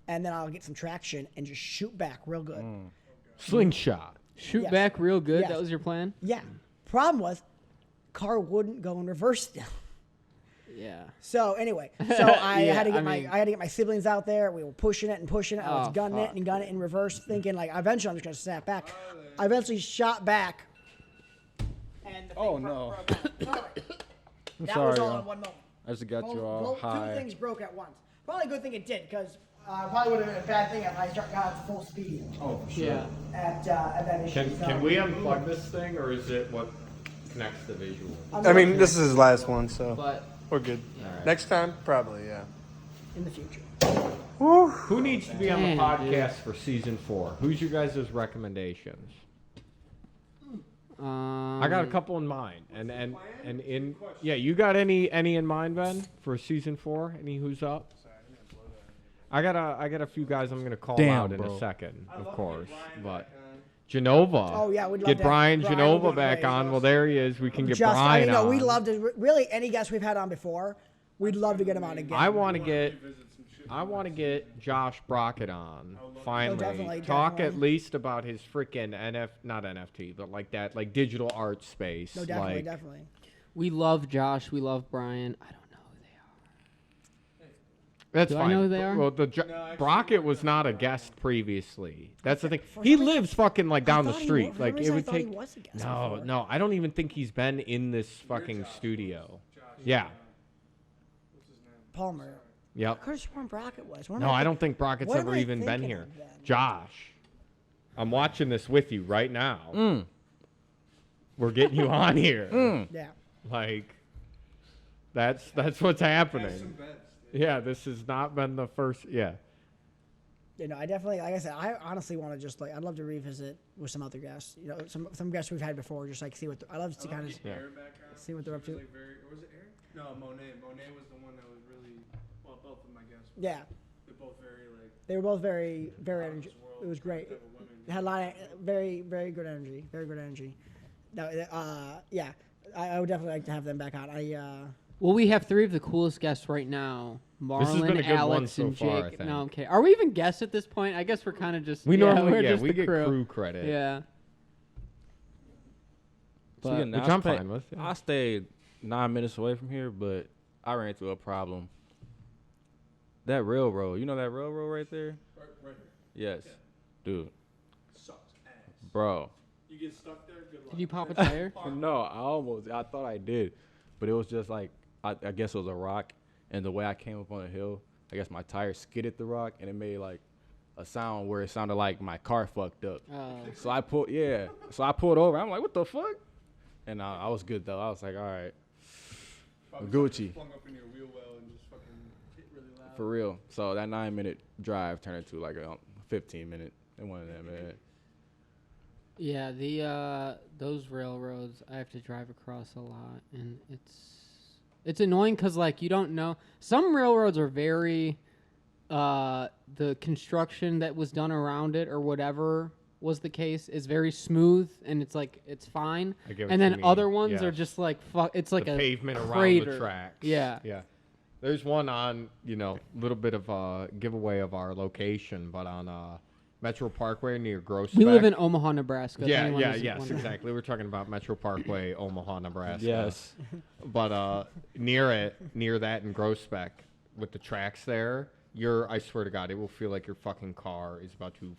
And then I'll get some traction and just shoot back real good. slingshot. Shoot Yes. back real good. Yes. That was your plan. Yeah. Problem was, car wouldn't go in reverse still. Yeah. So anyway, I Yeah, had to get I mean- my siblings out there. We were pushing it and pushing it. I was Oh, gunning it fuck. and gunning it in reverse, thinking like eventually I'm just gonna snap back. I eventually shot back. And the Oh, thing no. broke out. Sorry. I'm That sorry, was all y'all. in one moment. I just got you Both- all two high. things broke at once. Probably a good thing it did, because probably would have been a bad thing if I got at full speed Oh, for sure. Yeah. at that issue. Can we unplug this thing, or is it what connects the visual? I mean, this is his last one, so But we're good. Alright. Next time, probably, yeah. in the future. Who needs to be on the Damn, podcast for season 4? Who's your guys' recommendations? I got a couple in mind, and in yeah, you got any in mind, Ben, for season 4? Any who's up? I got a few guys I'm gonna call Damn, out in bro. a second, of course, but Genova. Oh, yeah, we'd love get to have Brian Brian Genova would be back great. on. Well, there he is. We can get Just, Brian on. we'd love to. Really, any guest we've had on before, we'd love to get him on again. I want to get Josh Brockett on finally. definitely, Talk definitely. at least about his freaking not NFT, but like that, like digital art space. No, definitely, like, definitely. we love Josh. We love Brian. I don't know who they are. That's Do fine. I know who they are? Well, actually, Brockett was not a guest previously. That's the thing. He lives fucking like down the street. Like it would take. No, I don't even think he's been in this fucking studio. Yeah. What's his name? Palmer. Yep. I could have sworn Brockett was. No, I don't think Brockett's what am ever I even been thinking here. of then? Josh, I'm watching this with you right now. Mm. We're getting you on here. Yeah. Like, that's what's happening. Some bets, dude. Yeah, this has not been the first. Yeah. You know, I definitely, like I said, I honestly want to just like, I'd love to revisit with some other guests. You know, some guests we've had before, just like see what I love to kind of Air background. see what they're up She to. was, like, very, or was it Air? No, Monet. Monet was the one that was really, well, both of them, I guess. Yeah, They're both very, like, they were both very out of energy. this world It was great. type of women. They had a lot of very good energy. Very good energy. No, yeah, I would definitely like to have them back on. Well, we have 3 of the coolest guests right now. has Marlin, been a good one Alex, so and far, I Jake. think. No, I'm kidding. Are we even guests at this point? I guess we're kind of just. We we're normally just we the get crew. crew credit. Yeah. Speaking Which of, I'm fine with. Yeah. I stayed 9 minutes away from here, but I ran into a problem. That railroad, you know that railroad right there? Right here. Yes, dude, Sucks ass. bro. You get stuck there, good luck. Did you pop a tire? No, I thought I did, but it was just like I guess it was a rock, and the way I came up on the hill, I guess my tire skidded the rock, and it made like a sound where it sounded like my car fucked up. So I pulled over. I'm like, what the fuck? And I was good though. I was like, all right, Probably Gucci. flung up in your wheel well and just fucking hit really loud. for real. So that 9-minute drive turned into like a 15-minute. It wasn't that bad. Yeah, the those railroads I have to drive across a lot, and it's annoying because like you don't know. Some railroads are very the construction that was done around it or whatever was the case is very smooth and it's like it's fine. I get what And you then mean. other ones are Yes. just like fuck. It's like The a pavement around crater. the tracks. Yeah. Yeah. There's one on, a little bit of a giveaway of our location, but on Metro Parkway near Gross. We live in Omaha, Nebraska. if Yeah, anyone yeah, isn't yes, wondering. exactly. We're talking about Metro Parkway, Omaha, Nebraska. Yes. But near that in Grossbeck, with the tracks there, I swear to God, it will feel like your fucking car is about to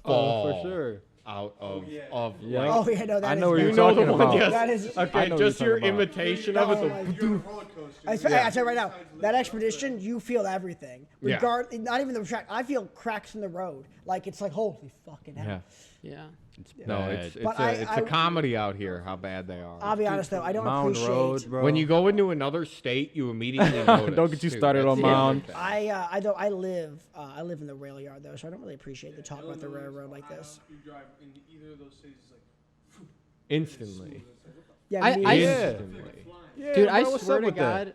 fall Oh, for sure. out of yeah. Yeah. Oh yeah, no, that I is know what very- you're talking the one, about. yes. That is. Okay, I know what just you're your talking about. imitation of it. Oh, the- my You're on a roller coaster. I tell you right now, that expedition, you feel everything. Yeah. Not even the track. I feel cracks in the road. Like it's like holy fucking hell. Yeah. Yeah. No, bad. it's But a comedy out here. How bad they are. I'll be honest though, I don't Mound appreciate. Road, bro. When you go into another state, you immediately notice. Don't get you too. started That's on the other Mound. thing. I live in the rail yard though, so I don't really appreciate the talk about the Illinois, railroad like Ohio, this. You drive in either of those cities, it's like Instantly. Yeah, I- me I- neither. Yeah. Instantly. Yeah, Dude, bro, I what's swear up to with that? God,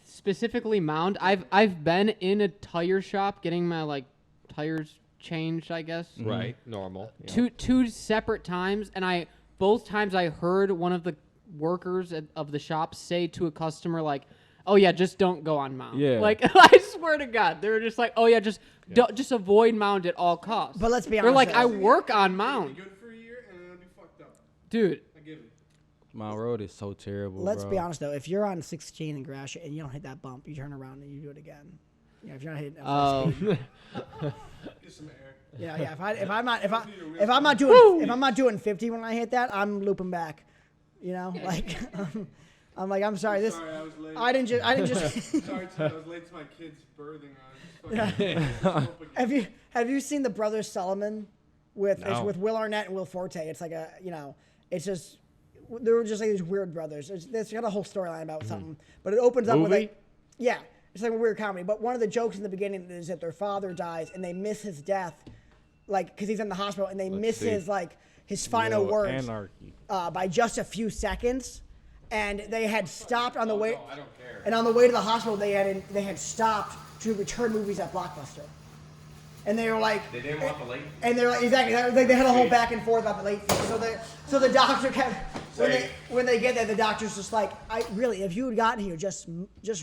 specifically Mound. I've been in a tire shop getting my like tires changed, I guess. Right. Normal. Yeah. Two separate times, and both times I heard one of the workers of the shop say to a customer like, "Oh yeah, just don't go on Mound." Yeah. Like I swear to God, they were just like, "Oh yeah, just avoid Mound at all costs." But let's be They're honest, like, though. "I work on It'll Mound, be good for a year and then it'll be fucked up. dude." I give it. Mound Road is so terrible. Let's bro. be honest though, if you're on 16 and Gratiot and you don't hit that bump, you turn around and you do it again. Yeah, if you're not hitting. Oh, Get some air. Yeah, yeah. If I'm not doing 50 when I hit that, I'm looping back. You know, like I'm like I'm sorry. This Sorry, I was late. I didn't just. Sorry, I was late to my kid's birthing. I was fucking Have you seen the Brothers Solomon with it's No. with Will Arnett and Will Forte? It's like it's just they were just like these weird brothers. It's got a whole storyline about something, but it opens up with Movie? like yeah, it's like a weird comedy. But one of the jokes in the beginning is that their father dies and they miss his death, like because he's in the hospital and they miss see. his final Yo, words Anarchy. by just a few seconds, and they had stopped on the way. I don't care. And on the way to the hospital, they had stopped to return movies at Blockbuster, and they were like, They didn't want the late. and they're like, exactly, they had a whole back and forth about the late fee. So the doctor kept when they get there, the doctor's just like, if you had gotten here just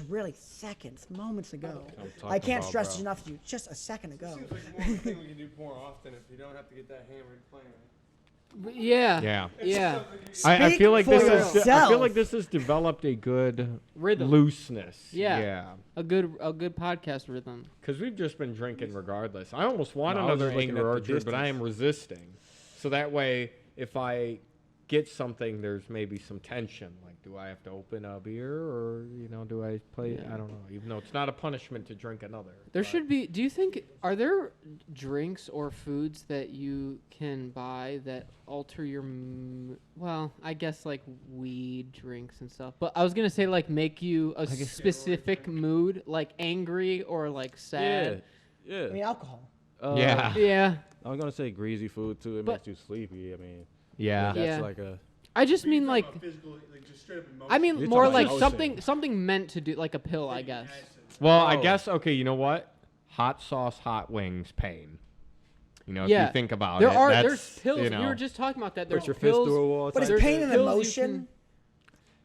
really seconds, moments ago, I can't about, stress bro. it enough to you, just a second ago. Seems like one thing we can do more often if you don't have to get that hammered playing. Yeah. Yeah. Yeah. I feel like for this is. I yourself. feel like this has developed a good Rhythm. looseness. Yeah. Yeah. A good podcast rhythm. Because we've just been drinking regardless. I almost want No, I was another just looking Angry at the Orchard, but I distance. am resisting. So that way, if I get something, there's maybe some tension. Like, do I have to open a beer, or do I play? Yeah. I don't know. Even though it's not a punishment to drink another. There but- should be. Do you think are there drinks or foods that you can buy that alter your? Well, I guess like weed drinks and stuff. But I was gonna say like make you a specific mood, like angry or like sad. Yeah. I mean, alcohol. Yeah. Yeah. I was gonna say greasy food too. It But- makes you sleepy. I mean, Yeah. that's Yeah. like a. I just But you're mean talking like. about physical, like just straight up emotion. I mean You're more talking like about something meant to do like a pill, I Taking guess. acid. Well, I Oh. guess okay. You know what? Hot sauce, hot wings, pain. If Yeah. you think about There it, are that's, there's pills. You We know. were just talking about that. There's Put your fist pills. through a wall. But is type there's pain shit. an pills you emotion?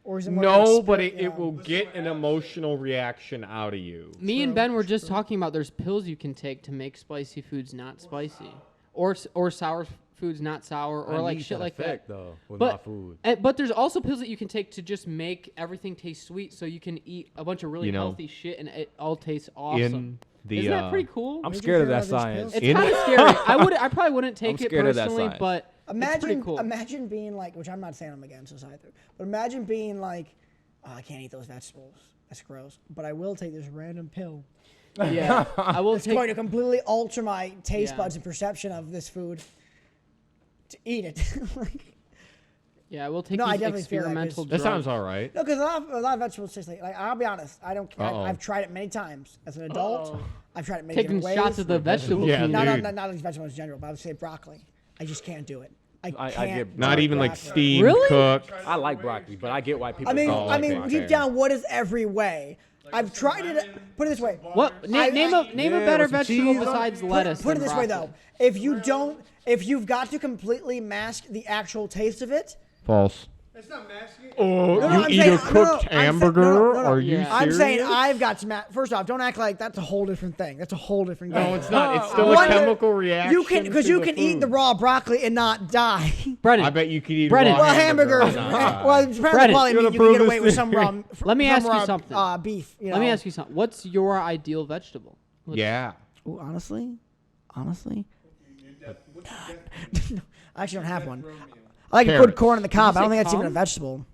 Or is it more No, like but spirit, it will get an emotional reaction out of you. Me and True, Ben were just true. talking about there's pills you can take to make spicy foods not spicy, or sour foods not sour, or I like need shit that like effect, that. though, with But- my food. But there's also pills that you can take to just make everything taste sweet, so you can eat a bunch of really You know, healthy shit and it all tastes awesome. In the Isn't that pretty cool? I'm Where'd you scared of hear that all these science. pills? It's in- kind of scary. I probably wouldn't take it scared of that personally, science. but it's Imagine, pretty cool. imagine being like, which I'm not saying I'm against this either, but imagine being like, oh, I can't eat those vegetables. That's gross. But I will take this random pill. Yeah, I will It's going take. to completely alter my taste Yeah. buds and perception of this food. To eat it. Like, Yeah, I will take No, I these definitely feel that, 'cause- experimental That drugs. sounds all right. no, because a lot of vegetables taste like I'll be honest. Uh-oh. I've tried it many times as an adult. Uh-oh. I've tried it many Taking different shots ways. of the vegetable. Yeah, king. dude. Not these vegetables in general, but I would say broccoli. I just can't do it. I I can't. get- do Not it. even like Broccoli. steamed, Really? cooked. I like broccoli, but I get why people. I mean, Oh, I mean, okay, deep okay. down, what is every way? I've tried it. Put it this way. What? Name a Yeah, better with some vegetable cheese on it. besides lettuce. Put it than this way broccoli. though, if you've got to completely mask the actual taste of it. False. It's not masking it. Oh, No, you I'm eat saying- a no, cooked I'm saying- hamburger? no. Are you Yeah. I'm saying serious? I've got to first off, don't act like that's a whole different thing. That's a whole different game. No, it's not. It's still What a the- chemical reaction. You can because to you the can eat the food. raw broccoli and not die. Brennan, I bet you could eat Brennan. a raw Well, hamburger. hamburgers. and not die. Well, apparently Brennan, probably you mean wanna you can get prove away this with some theory? Let me ask you raw, something. Beef. You know? let me ask you something. What's your ideal vegetable? Yeah. Ooh, honestly, I actually don't have one. I like to put Carrots. corn in the cob. you I don't say think that's even a cum? vegetable.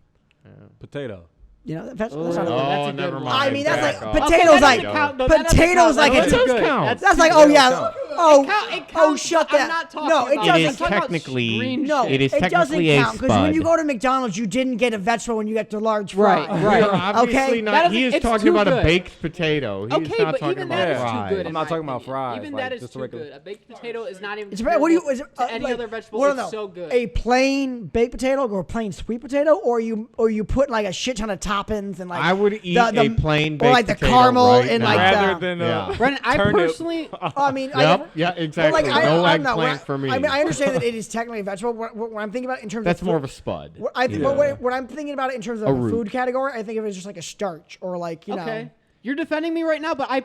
Potato. You know, that's not a, Oh, that's a good never one. mind. I mean, that's Back like off. potatoes. that Like doesn't count, though. That doesn't potatoes. count. Like That a does good. count. That's like Potatoes yeah. count. Oh, It oh, counts, shut but that. I'm not talking No, it about- It doesn't. is I'm talking about technically. green No, It is it doesn't technically a count because when you spud. go to McDonald's, you didn't get a vegetable when you get the large fry. Right, right. You're obviously Okay. not. That He is- is it's talking too about a good. baked potato. He's Okay, not but talking even about that is fries. too good. I'm in not my talking about opinion. fries, Even like, that is just a too regular- good. A baked potato is not even. It's about, what do you? comparable Is it, to any like, other vegetable? well, It's no, so good. A plain baked potato or a plain sweet potato, or you put like a shit ton of toppings and like I would eat a plain or baked like the potato caramel right and now. like Rather the. than Yeah. Brennan, I turnip. personally. I mean, Yep. Yeah. Exactly. Like, No I'm not- eggplant for me. I mean, I understand that it is technically a vegetable. What I'm thinking about in terms That's of more food- of a spud. What I think, Yeah. what I'm thinking about it in terms of A a root. food category, I think of it as just like a starch or like you Okay. know. You're defending me right now, but I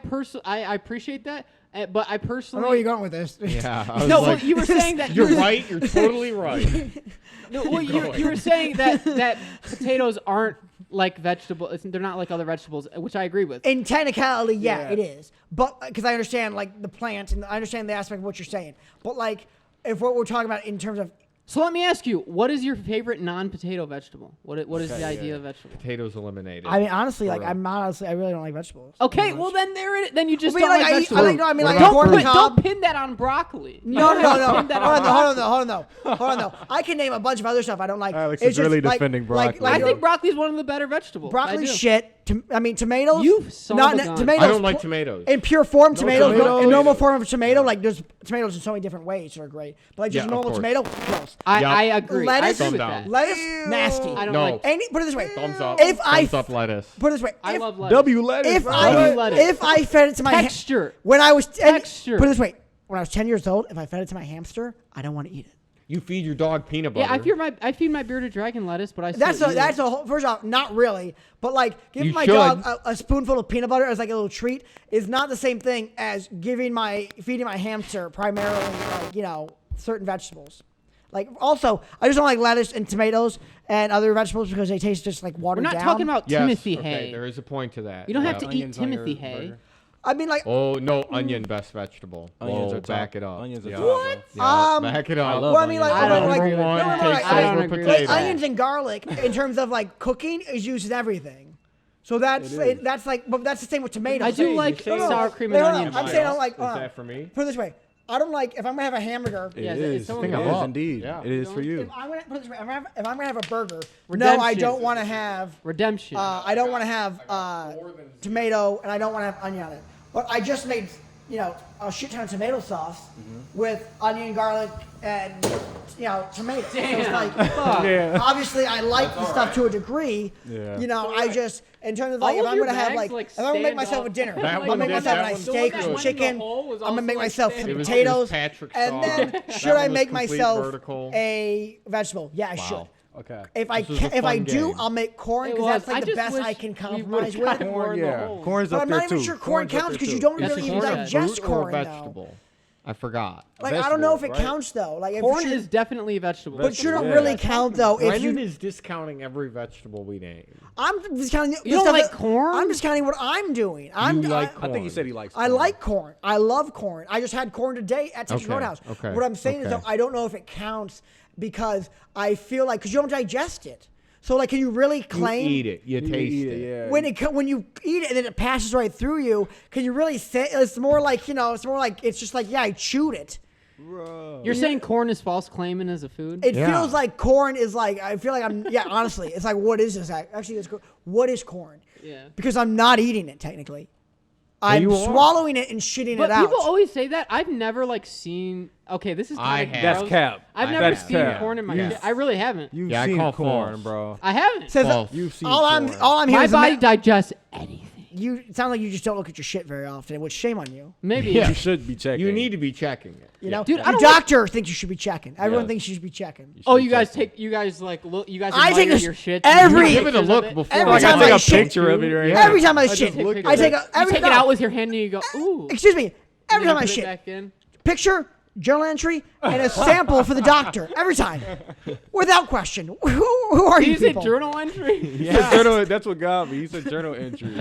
appreciate that. But I I personally. don't know where you're going with this. Yeah. I was No, like, well, you were saying that you're right. You're totally right. No, well, you were saying that potatoes aren't like vegetables. They're not like other vegetables, which I agree with. In technicality, yeah, Yeah. it is. But because I understand like the plant and I understand the aspect of what you're saying. But like if what we're talking about in terms of So let me ask you, what is your favorite non-potato vegetable? What is the idea of vegetable? Potatoes eliminated. I mean honestly, like For- I'm not honestly I really don't like vegetables. Okay, well then then you just I mean, don't like, like I eat- vegetables. I like- no, I mean, What like, about corn on the fruit? cob. Don't pin that on broccoli. No, You no, have no. to Hold pin that on, broccoli. hold on, though. I can name a bunch of other stuff I don't like. Alex It's is just really like- defending broccoli. I you think know, broccoli is one of the better vegetables. I broccoli's do. shit. I mean, tomatoes. You son of a gun. tomatoes. I don't like tomatoes. In pure form, tomatoes. tomatoes. In normal form of tomato, like there's tomatoes in so many different ways that are great. But like just Yeah, a of normal course. tomato, gross. I Yep. agree. Lettuce? I agree with Thumb that. down. Lettuce, nasty. I don't No. like. Put it this way. Thumbs up. If I Thumbs up lettuce. Put it this way. I if, love lettuce. W lettuce. If bro. if I fed it to my Texture. when I was Texture. Put it this way. When I was 10 years old, if I fed it to my hamster, I don't want to eat it. You feed your dog peanut butter. Yeah, I feed my bearded dragon lettuce, but I still That's a whole, first off, not really, but like giving You my should. dog a spoonful of peanut butter as like a little treat is not the same thing as feeding my hamster primarily like certain vegetables. Like, also, I just don't like lettuce and tomatoes and other vegetables because they taste just like We're watered down. not talking about Yes, Timothy okay, hay. there is a point to that. You don't have Yeah. to eat Onions on your Timothy hay. burger. I mean, like, Oh no, onion best vegetable. Onions Whoa, are top. back it up. Onions are yeah. top, What? Yeah, back it up. I love well, I mean, like, onions. I don't like, agree Number with one that. takes I don't over agree with potato. that. onions and garlic in terms of like cooking is used in everything. So that's but that's the same with tomatoes. I do You're like saying- sour cream Wait, and hold on. onions. I'm saying I don't like. Is that for me? Put it this way, I don't like if I'm gonna have a hamburger. It Yeah, is. someone It got is up. indeed. Yeah. It is for you. If I'm gonna put it this way, if I'm gonna have a burger, no, I Redemption. don't want to have. Redemption. I don't want to have tomato, and I don't want to have onion on it. But I just made, a shit ton of tomato sauce with onion, garlic, and tomato. So it's like, Yeah. obviously, I like the stuff to a degree. Yeah. I just in terms of like All if of I'm your gonna have bags, like like, if I'm gonna make stand myself a up. dinner, That I'm one gonna make did, myself a that nice one steak, did some good. chicken. Was I'm gonna make also, like, myself some standing up. potatoes, Patrick and Star. then That should I one was make complete myself vertical. a vegetable? Yeah, I should. Wow. Okay. If I This is a if I fun do, game. I'll make corn It because was. that's like I the just best wish I can we compromise would've with. gotten more Corn, in the yeah. hole. Corn's But up I'm there not even too. sure corn Corn's up counts there because you too. don't Is really even corn a digest fruit or a corn. Though. vegetable? I forgot. Like I don't know if it Vegetable, right? counts though. Like if Corn you, is definitely a vegetable. but you don't Yeah. really count though. If Brennan you, is discounting every vegetable we name. I'm just counting. You don't like corn? I'm just counting what I'm doing. I'm You like I think he said he likes. I corn. like corn. I love corn. I just had corn today at Texas Okay, Roadhouse. okay, What I'm saying is okay. though, I don't know if it counts because I feel like because you don't digest it. So like, can you really claim? You eat it. You You taste eat it. Yeah. When you eat it and then it passes right through you, can you really say it's more like it's more like it's just like I chewed it. Bro. You're saying corn is false claiming as a food? It Yeah. feels like corn is like I feel like I'm honestly it's like what is this actually what is corn? Yeah. Because I'm not eating it technically. I'm you are. swallowing it and shitting But it out. people always say that. I've never seen. Okay, this is I kind of have. That's gross. cap. I've I never have. seen Cap. corn in my. You- shit. I really haven't. You've Yeah, I seen call corn, false. bro. I haven't. Says False. You've seen all I'm corn. all I'm hearing My is body digests anything. you it sounds like you just don't look at your shit very often, which shame on you. Maybe. Yeah. You should be checking. You need to be checking it. You know, Dude, I your don't like- doctor thinks you should be checking. Everyone Yes. thinks you should be checking. should Oh, be you guys checking. take. You guys like look. You guys I admire take a- your shit. every- Give it a look before. Every Like, time I take I a shit, picture of it right Yeah. Every time I just shit, take pictures I take of a it. every You take it out with your hand and you go, ooh. Excuse me. Every You time I put it shit, back in. picture, journal entry, and a sample for the doctor every time, without question. Who are you He said people? journal entry. He said journal, that's what got me. He said journal entry.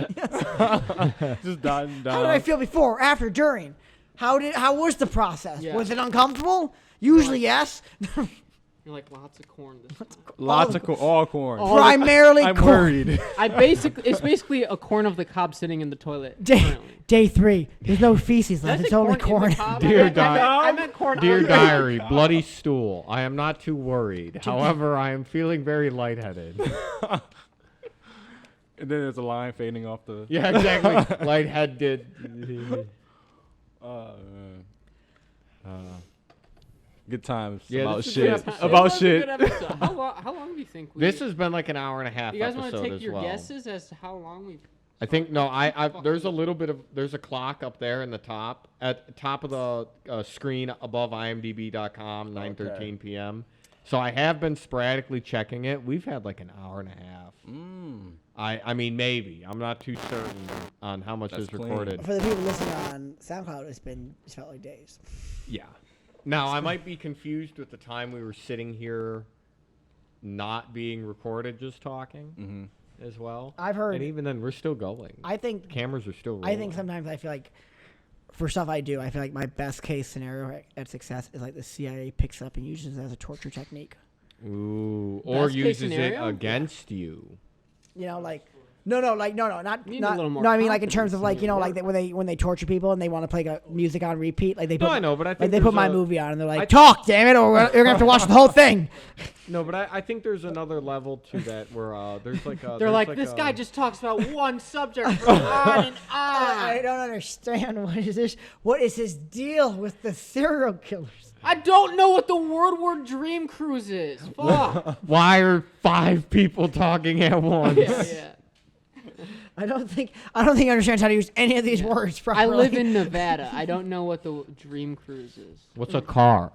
Just dotting down. How did I feel before, after, during? How was the process? Yeah. Was it uncomfortable? Usually yes. You're like lots of corn. This time. Lots of corn. All corn. Primarily I'm corn. worried. It's basically a corn of the cob sitting in the toilet. Day, currently. day 3. There's no feces Did I left. say It's only in corn. the cob? Dear I meant corn. Dear on the- diary, bloody stool. I am not too worried. However, I am feeling very lightheaded. And then there's a line fading off the. Yeah, exactly. Lightheaded. Man. Good times Yeah, about this is a good shit. episode. About This was a shit. good episode. How long do you think we? This has been like an hour and a half You guys want episode to take as your well. guesses as to how long we? I think no. I there's a little bit of there's a clock up there in the top at the top of the screen above IMDb.com 9:13 p.m. So I have been sporadically checking it. We've had like an hour and a half. I mean maybe I'm not too certain on how much That's is clean. recorded. For the people listening on SoundCloud, it's felt like days. Yeah. Now I might be confused with the time we were sitting here, not being recorded, just talking as well. I've heard- and even then we're still going. I think Cameras are still rolling. I think sometimes I feel like for stuff I do, I feel like my best case scenario at success is like the CIA picks it up and uses it as a torture technique. Ooh, or Best case uses it scenario? against you. You know, like no, not Need a not. little more No, I mean like in terms confidence of in like your like when they torture people and they want to play music on repeat, like they put No, I know, but I think like they put there's my a- movie on and they're like, I- talk, damn it, or you're gonna have to watch the whole thing. No, but I think there's another level to that where there's like a. They're there's like, this guy just talks about one subject for on and I on. don't understand what is this. What is his deal with the serial killers? I don't know what the World War Dream Cruise is. Fuck. Why are 5 people talking at once? yeah. I don't think I understand how to use any of these words properly. I live in Nevada. I don't know what the Dream Cruise is. What's a car?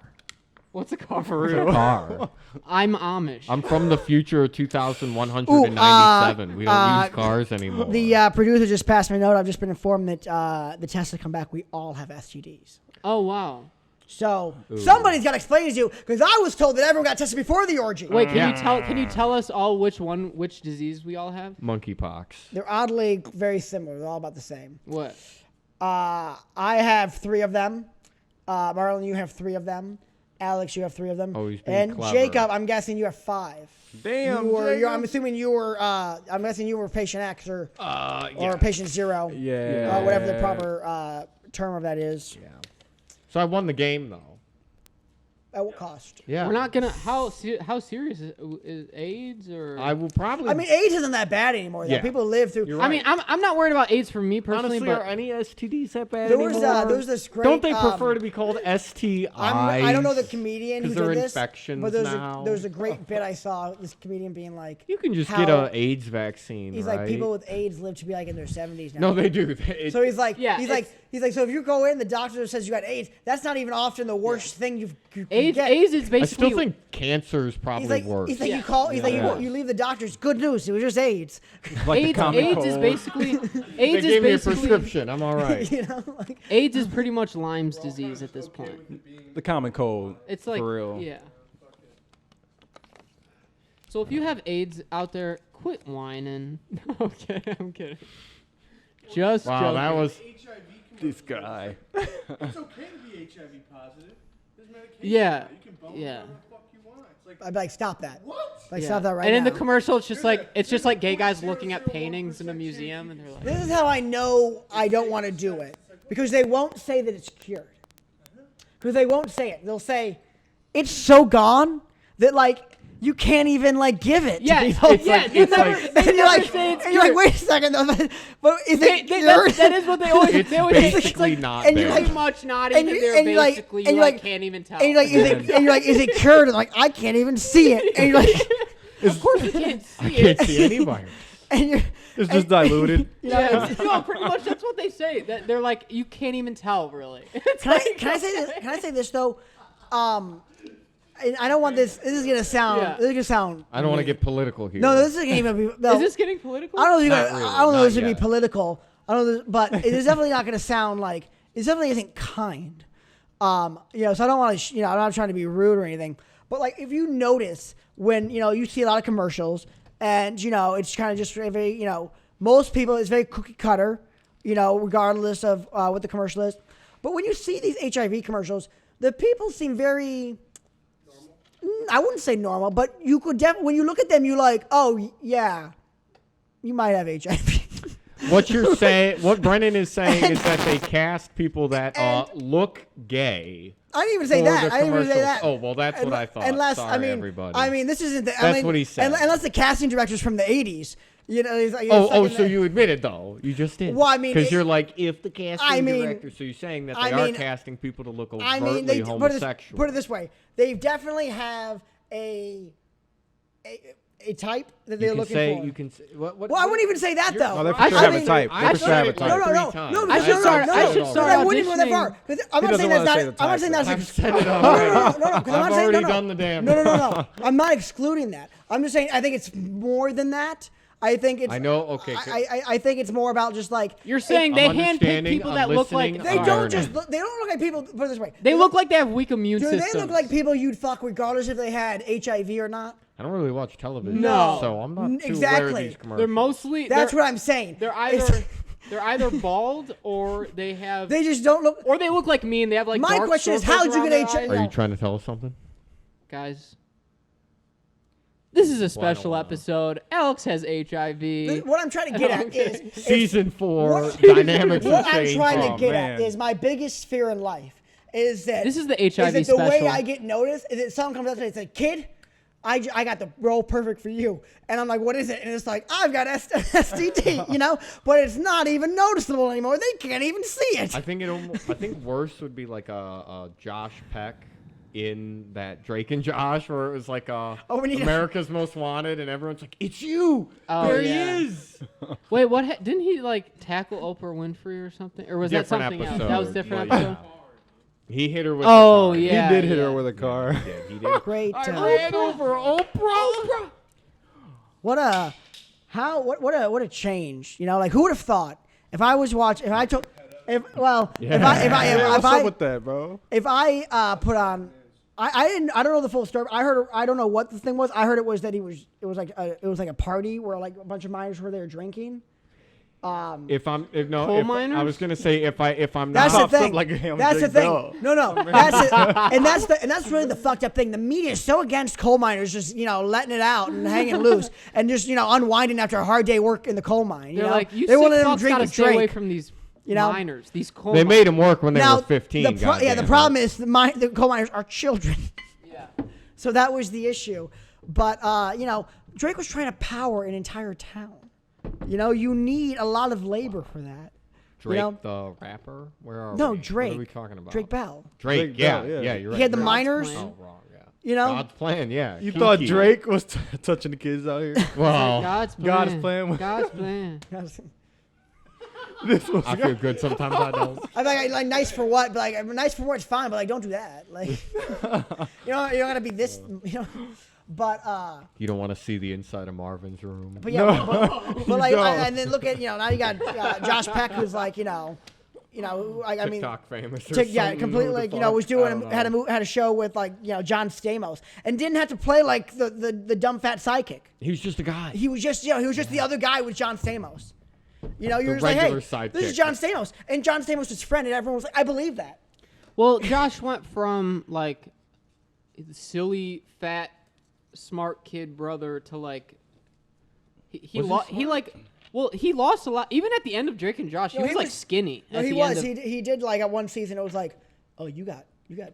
What's a car for What's a car? I'm Amish. I'm from the future of 2197. We don't use cars anymore. The producer just passed me a note. I've just been informed that the tests that come back, we all have STDs. Oh wow. So somebody's got to explain it to you, because I was told that everyone got tested before the orgy. Wait, can you tell us all which disease we all have? Monkeypox. They're oddly very similar. They're all about the same. What? I have 3 of them. Marlin, you have 3 of them. Alex, you have 3 of them. Oh, he's being and clever. Jacob, I'm guessing you have 5. Damn. I'm assuming you were. I'm guessing you were patient X or patient 0. Yeah. Whatever the proper term of that is. Yeah. So I won the game though. At what cost? Yeah. We're not gonna. How serious is AIDS or? I will probably. I mean, AIDS isn't that bad anymore. Though. Yeah. People live through. You're I mean, I'm not worried about AIDS for me personally, honestly, but are any STDs that bad There was anymore? this great. Don't they prefer to be called STIs? I don't know the comedian who because they're did this, infections but now. there was a great bit I saw. This comedian being like, You can just how- get a AIDS vaccine. he's right? like, people with AIDS live to be like in their 70s now. No, they do. So he's like, Yeah, he's like, so if you go in, the doctor says you got AIDS. That's not even often the worst thing you can AIDS get. is I basically. still think cancer is probably He's like, worse. he's like, Yeah. you call, he's like, Yeah. you leave the doctor's good news. It was just AIDS. Like the common AIDS is cold. basically. they AIDS is gave me a basically. prescription. I'm all right. You know, like, AIDS is pretty much Lyme's disease at this point. The common cold. It's like, for real. yeah. So if you have AIDS out there, quit whining. Okay, I'm kidding. Just Wow, joking. that was. HIV can This guy. It's okay to be HIV positive. There's medication. Yeah, You can bone yeah. whatever the fuck you want. It's like, I'd be like, stop that. what? Like, Yeah. stop that right and now. in the commercial, it's just like gay guys looking at paintings in a museum, and they're like, This is how I know I don't want to do it, because they won't say that it's cured. Because they won't say it. They'll say it's so gone that like you can't even like give it. yeah, to people. it's yeah. like- They it's never, like- they and you're never like, say it's and you're like, cured. wait a second, though, but is it cured? That is what they always. It's they always say. It's basically like, not and you're there. like- pretty much not and even you- there. and you're like- Basically, and you you're like like- can't even tell. And you're like, and you're like, is it cured? And like, I can't even see it. And you're like, of course you can't see I it. can't see any virus. and you're. It's just diluted. Yeah, no, pretty much that's what they say. That they're like, you can't even tell, really. It's Can I, like- can I say this? Can I say this though? And I don't want this. This is gonna sound. Yeah. This is gonna sound. I don't want to get political here. No, this is gonna even be. No, Is this getting political? I don't know. If Not you're gonna, really, I don't know if not this would be yet. political. I don't know, but it is definitely not gonna sound like. It definitely isn't kind. So I don't want to. I'm not trying to be rude or anything. But like, if you notice when you see a lot of commercials, and it's kind of just very most people it's very cookie cutter, regardless of what the commercial is. But when you see these HIV commercials, the people seem very. I wouldn't say normal, but you could when you look at them, you're like, oh yeah, you might have HIV. What you're saying, what Brennan is saying, is that they cast people that look gay. I didn't even say for that. the I didn't even say commercials. that. Oh well, that's what I thought. Unless Sorry, everybody. I mean, this isn't. That's what he said. Unless the casting director's from the '80s, he's like. So you admitted though? You just did. Well, I mean, because you're like, if the casting mean- director, so you're saying that I they are mean- casting people to look I overtly mean, they homosexual. put it this way: they definitely have a type that they're looking for. You can say. What, Well, I wouldn't even say that though. No, they for I sure have a mean- type. I They for sure have a said it like type. No, three no, times. no, I no, should no, start- no, I no, should no, start I wouldn't even go that far. auditioning. 'Cause I'm not doesn't saying that's wanna say not. the I'm not saying type, that's. I've said it No, already. no, 'cause I'm I've not saying, already done the damn. No. I'm not excluding that. I'm just saying I think it's more than that. I think it's. I know. Okay. I think it's more about just like You're saying they I'm handpick understanding, people I'm that look like listening, they I'm don't learning. just look, they don't look like people. Put it this way, they look like they have weak immune do systems. they look like people you'd fuck regardless if they had HIV or not? I don't really watch television. No. So I'm not too aware of Exactly. these commercials. They're mostly. That's what I'm saying. They're It's- either bald or they have. They just don't look. or they look like me and they have like. My dark question is, circles how'd you around get their HIV? eyes. Are you trying to tell us something? Guys? This is a Well, I don't special know. episode. Alex has HIV. What I'm trying to get at Okay. is Season 4, what- dynamics what have I'm changed. trying to Oh, get man. at is my biggest fear in life is that This is the HIV is that the way special. I get noticed is that someone comes up to me and says, "Kid, I got the role perfect for you," and I'm like, "What is it?" And it's like, "I've got STD," but it's not even noticeable anymore. They can't even see it. I think worse would be like a Josh Peck in that Drake and Josh, where it was like we need to- America's Most Wanted, and everyone's like, "It's you! Oh, There yeah. he is!" Wait, what? Didn't he like tackle Oprah Winfrey or something? Or was that Different something episode. else? That was a different Yeah. episode. He hit her with. Oh, the car. yeah. He did hit yeah. her with a car. Yeah, he did. Great. I ran over Oprah. What a change. Like who would have thought if I was watching, if if What's I up with that, bro? if I put on, I don't know the full story. I don't know what the thing was. I heard it was that it was like a party where like a bunch of miners were there drinking. I was gonna say if I'm That's not the thing. like him, That's the Jake thing. Bell. No, that's it. And that's really the fucked up thing. The media is so against coal miners just letting it out and hanging loose and just unwinding after a hard day work in the coal mine. They're like, you they won't sick let them fucks drink gotta and stay away drink. from these know? miners, these coal They miners. made them work when they Now, were 15. the problem is the coal miners are children. Yeah. So that was the issue. But Drake was trying to power an entire town. You need a lot of labor for that. Drake the rapper? Where are No, we? Drake. What are we talking about? Drake Bell. Drake, Bell, yeah, yeah. you're right. He had the God's miners. Plan. Oh, wrong, yeah. God's plan, yeah. You Kiki. thought Drake was touching the kids out here? Well, God's plan. God is playing. God's plan. This was I feel good sometimes. I don't. I'm like nice for what? But like nice for what's fine, but like don't do that. Like you're not gonna be this. But You don't want to see the inside of Marvin's room. but yeah, but like and then look at now you got Josh Peck who's like I mean. TikTok famous. Or something, Completely what the like fuck? was doing had a show with like John Stamos and didn't have to play like the dumb fat psychic. He was just a guy. He was just the other guy with John Stamos. You're just like, regular hey, sidekick. this is John Stamos, and John Stamos was his friend, and everyone was like, I believe that. Well, Josh went from like silly, fat, smart kid brother to like he lost a lot. Even at the end of Drake and Josh, he was like skinny. No, at he the was. End of, He did like at one season. It was like, oh, you got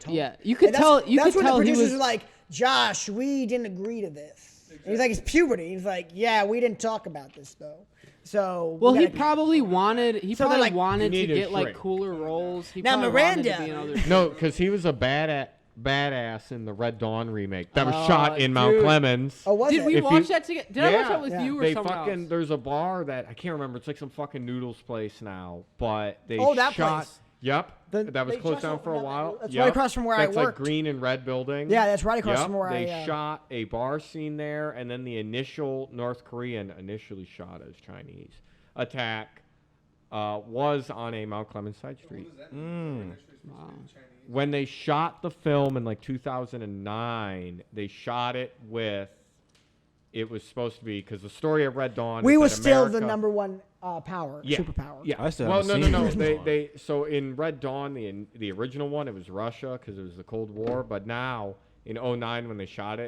tall. Yeah, you could And tell. That's when the he producers was were like, Josh, we didn't agree to this. And he's like, it's puberty. He's like, yeah, we didn't talk about this though. So well, we he gotta- probably wanted. He So probably they're like, wanted you to need a get like shrink. cooler roles. He Now, probably wanted to Miranda. be in other No, because he was a badass in the Red Dawn remake that was Oh, shot in Mount dude. Clemens. Oh, was Did it? we If watch you- that together? Did I watch that with Yeah. you or They someone fucking else? there's a bar that I can't remember. It's like some fucking noodles place now, but they that shot. place. Yep, that was they closed just down opened for a up- while. that's Yep. right across from where I That's like worked. green and red building. Yeah, that's right across Yep. from where they I. shot a bar scene there, and then the initial North Korean initially shot as Chinese attack was on a Mount Clemens side street. When they shot the film in like 2009, they shot it with. It was supposed to be because the story of Red Dawn. We is were that still the America- number one superpower. Yeah. I still well, haven't no. seen it. They so in Red Dawn, the original one, it was Russia because it was the Cold War. But now in 2009, when they shot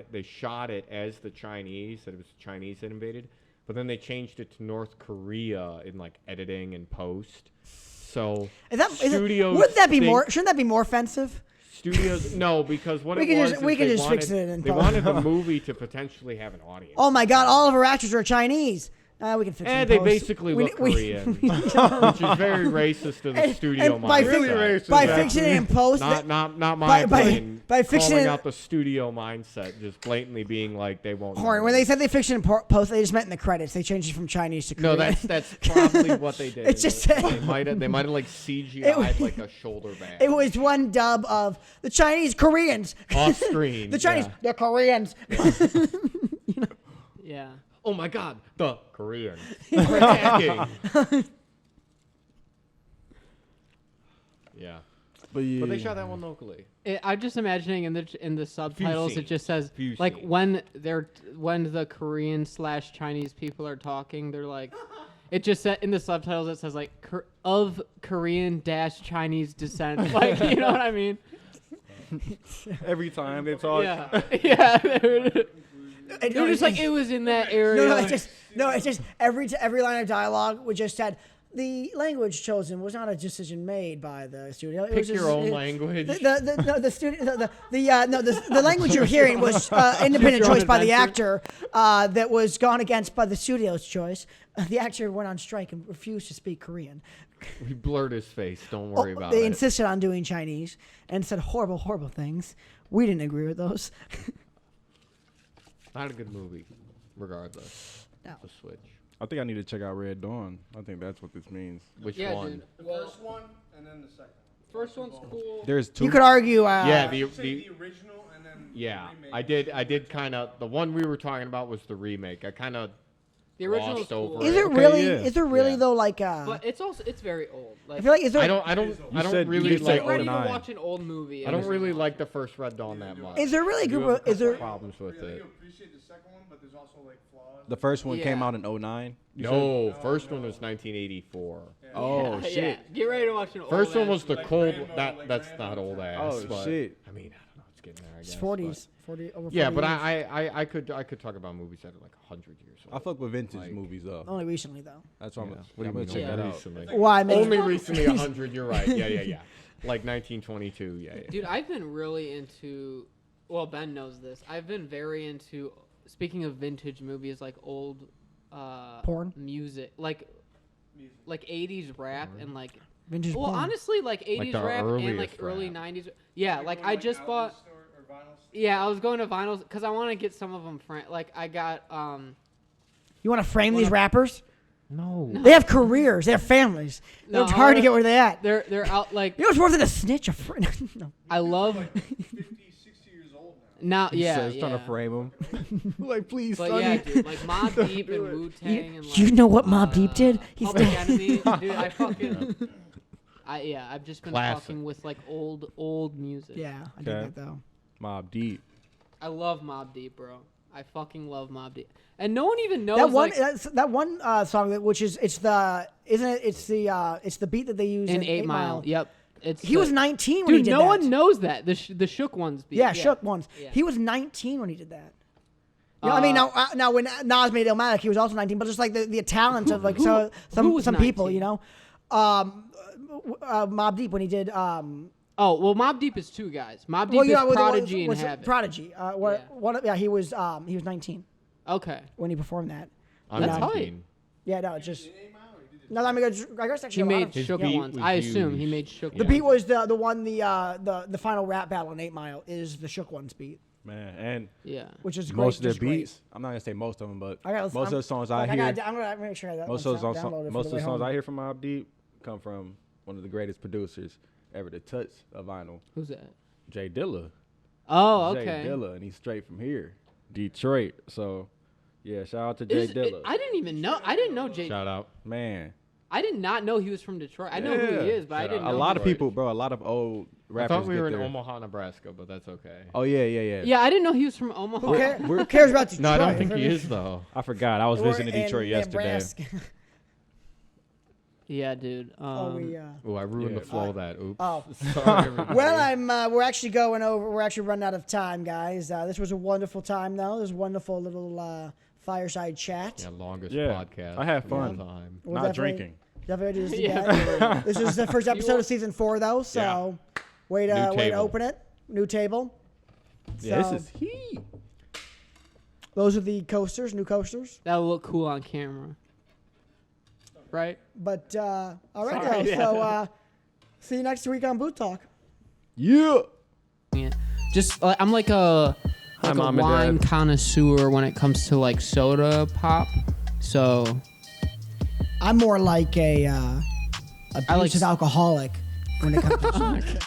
it as the Chinese, that it was the Chinese that invaded. But then they changed it to North Korea in like editing and post. So studios wouldn't that be think- more? Shouldn't that be more offensive? Studios no, because what We it can was just- is we can they just wanted, fix it in they post. wanted the movie to potentially have an audience. Oh my God! All of our actors are Chinese. We can fix it. And in they post. basically We- look we- Korean, which is very racist to the And- studio and by mindset. fixing- racist, by actually. fixing it in post. Not my by opinion. fixing calling it- out the studio mindset, just blatantly being like they won't. Horn, when they said they fixed it in post, they just meant in the credits. They changed it from Chinese to Korean. no, that's probably what they did. It's just- they might have like CGI'd like a shoulder bag. It was one dub of the Chinese Koreans. off screen. The Chinese, yeah. they're Koreans. Yeah. Oh my God, the Koreans are attacking. Yeah, But yeah, but they shot that one locally. I'm just imagining in the subtitles it scenes. just says Few like scenes. when the Korean / Chinese people are talking, they're like, it just said in the subtitles it says like of Korean - Chinese descent, like you know what I mean? every time they talk. Yeah, yeah. They're just like it was in that area. It's just every line of dialogue we just said the language chosen was not a decision made by the studio. It Pick was just, your own language. The language you're hearing was independent your own choice by the adventure. actor that was gone against by the studio's choice. The actor went on strike and refused to speak Korean. We blurred his face. Don't worry about They it. insisted on doing Chinese and said horrible, horrible things. We didn't agree with those. Not a good movie, regardless. No. The Switch. I think I need to check out Red Dawn. I think that's what this means. Which Yeah, one? dude. The first one and then the second one. First one's cool. There's two. You could argue. Yeah, I would say the original and then yeah. the remake. I did kind of. The one we were talking about was the remake. The original glossed is cool. over Is it Okay, really? yeah. Is it really Yeah. though? Like, But it's very old. Like, I feel like is there? I don't said- you really did say like. get ready to 09. watch an old movie. I don't really like the first Red Dawn that much. Is there really a I do group have of? Is there? problems with Yeah, it? you appreciate the second one, but there's also like flaws. The first one came Yeah. out in 09. You said? No, first one was 1984. Oh Yeah, shit. yeah. Get ready to watch an old. First one ass was the Like cold. Rambo, like That's Rambo not old time. ass. Oh, but, shit. I mean, I don't know. It's getting there. I It's guess. 40s, 40 over 40 Yeah, but years. I could talk about movies that are like 100 years old. I fuck with vintage Like- movies though. Only recently though. That's why Yeah. I'm, What do I'm you gonna mean check only that out. recently? Why? Man? Only recently 100. You're right. Yeah. Like 1922. Yeah. Dude, I've been really into. Well, Ben knows this. I've been very into. Speaking of vintage movies, like old Porn? music, like 80s rap and like. Vintage Well, porn. honestly, like 80s the rap and like earliest early rap. 90s. Yeah, You're like going I to, just outlet bought. store or vinyl store? Yeah, I was going to vinyls because I want to get some of them. Like I got. You want to frame Wanna- these rappers? No. They have careers. They have families. No, It's hard to get where they at. They're out like. You know what's worse than a snitch? A friend. No. I love. 50, 60 years old now. Now, yeah, Says trying yeah. to frame him. Like, please, But Sonny. yeah, dude, like Mobb Deep and Wu Tang and like. You know what Mobb Deep did? He's Public dead. Enemy, dude. I fucking. I've just been Classic. fucking with like old music. Yeah, I did Okay. that though. Mobb Deep. I love Mobb Deep, bro. I fucking love Mobb Deep, and no one even knows That one, like, that one song that which is it's the isn't it? It's the beat that they use in in 8 Mile. Yep, it's He the- was 19 when he Dude, did no that. one knows that the Shook ones. Beat. Yeah, Shook ones. Yeah. He was 19 when he did that. You know, I mean, now when Nas made Illmatic, he was also 19, but just like the talent of like who was some people, 19? you know, Mobb Deep when he did. Oh well, Mobb Deep is two guys. Mobb Deep Well, you is know, Prodigy and was Havoc. Prodigy. He was 19 Okay. when he performed that. I'm That's 19. Yeah, no, it's just. In 8 Mile or he did it? No, I mean, I guess actually He a lot made of- His Shook beat ones. was I assume he used. made Shook. the Yeah. beat was the one the final rap battle in 8 Mile is the Shook ones beat, Man, and Yeah. which is great. most of their just great. beats, I'm not gonna say most of them, but I gotta- most of I'm- the songs Like, I hear, I'm gonna make sure that most of one's the downloaded for most of way the songs home. I hear from Mobb Deep come from one of the greatest producers ever to touch a vinyl, Who's that? Jay Dilla. Oh, Jay okay. Dilla, and he's straight from here, Detroit. So, yeah, shout out to Jay Dilla. I didn't even know. I didn't know Jay. Shout out. Man, I did not know he was from Detroit. I know who Yeah. he is, but I Shout didn't out. know. a lot he of was- people, bro, a lot of old I rappers thought we were get in their- Omaha, Nebraska, but that's okay. Oh yeah. Yeah, I didn't know he was from Omaha. Who cares about Detroit? No, I don't think he is though. I forgot. I was We're visiting in Detroit yesterday. Nebraska. Yeah, dude. Oh, we, Oh, I ruined Yeah. the flow of that. Oops. Oh. Sorry, everybody. Well, we're actually going over. We're actually running out of time, guys. This was a wonderful time, though. This was a wonderful little fireside chat. Yeah, longest Yeah, podcast. I had of all fun. time. We'll Not definitely- drinking. Definitely do this Yeah. again. This is the first episode of season 4, though. So, way to table. open it. New table. Yeah, So, this is heat. those are the coasters, new coasters. That'll look cool on camera. Right? But all right, Sorry, guys. yeah. So, see you next week on Boot Talk. Yeah. Yeah. Just I'm like a Mom and wine Dad. connoisseur when it comes to like soda pop. So I'm more like a I like abusive alcoholic when it comes to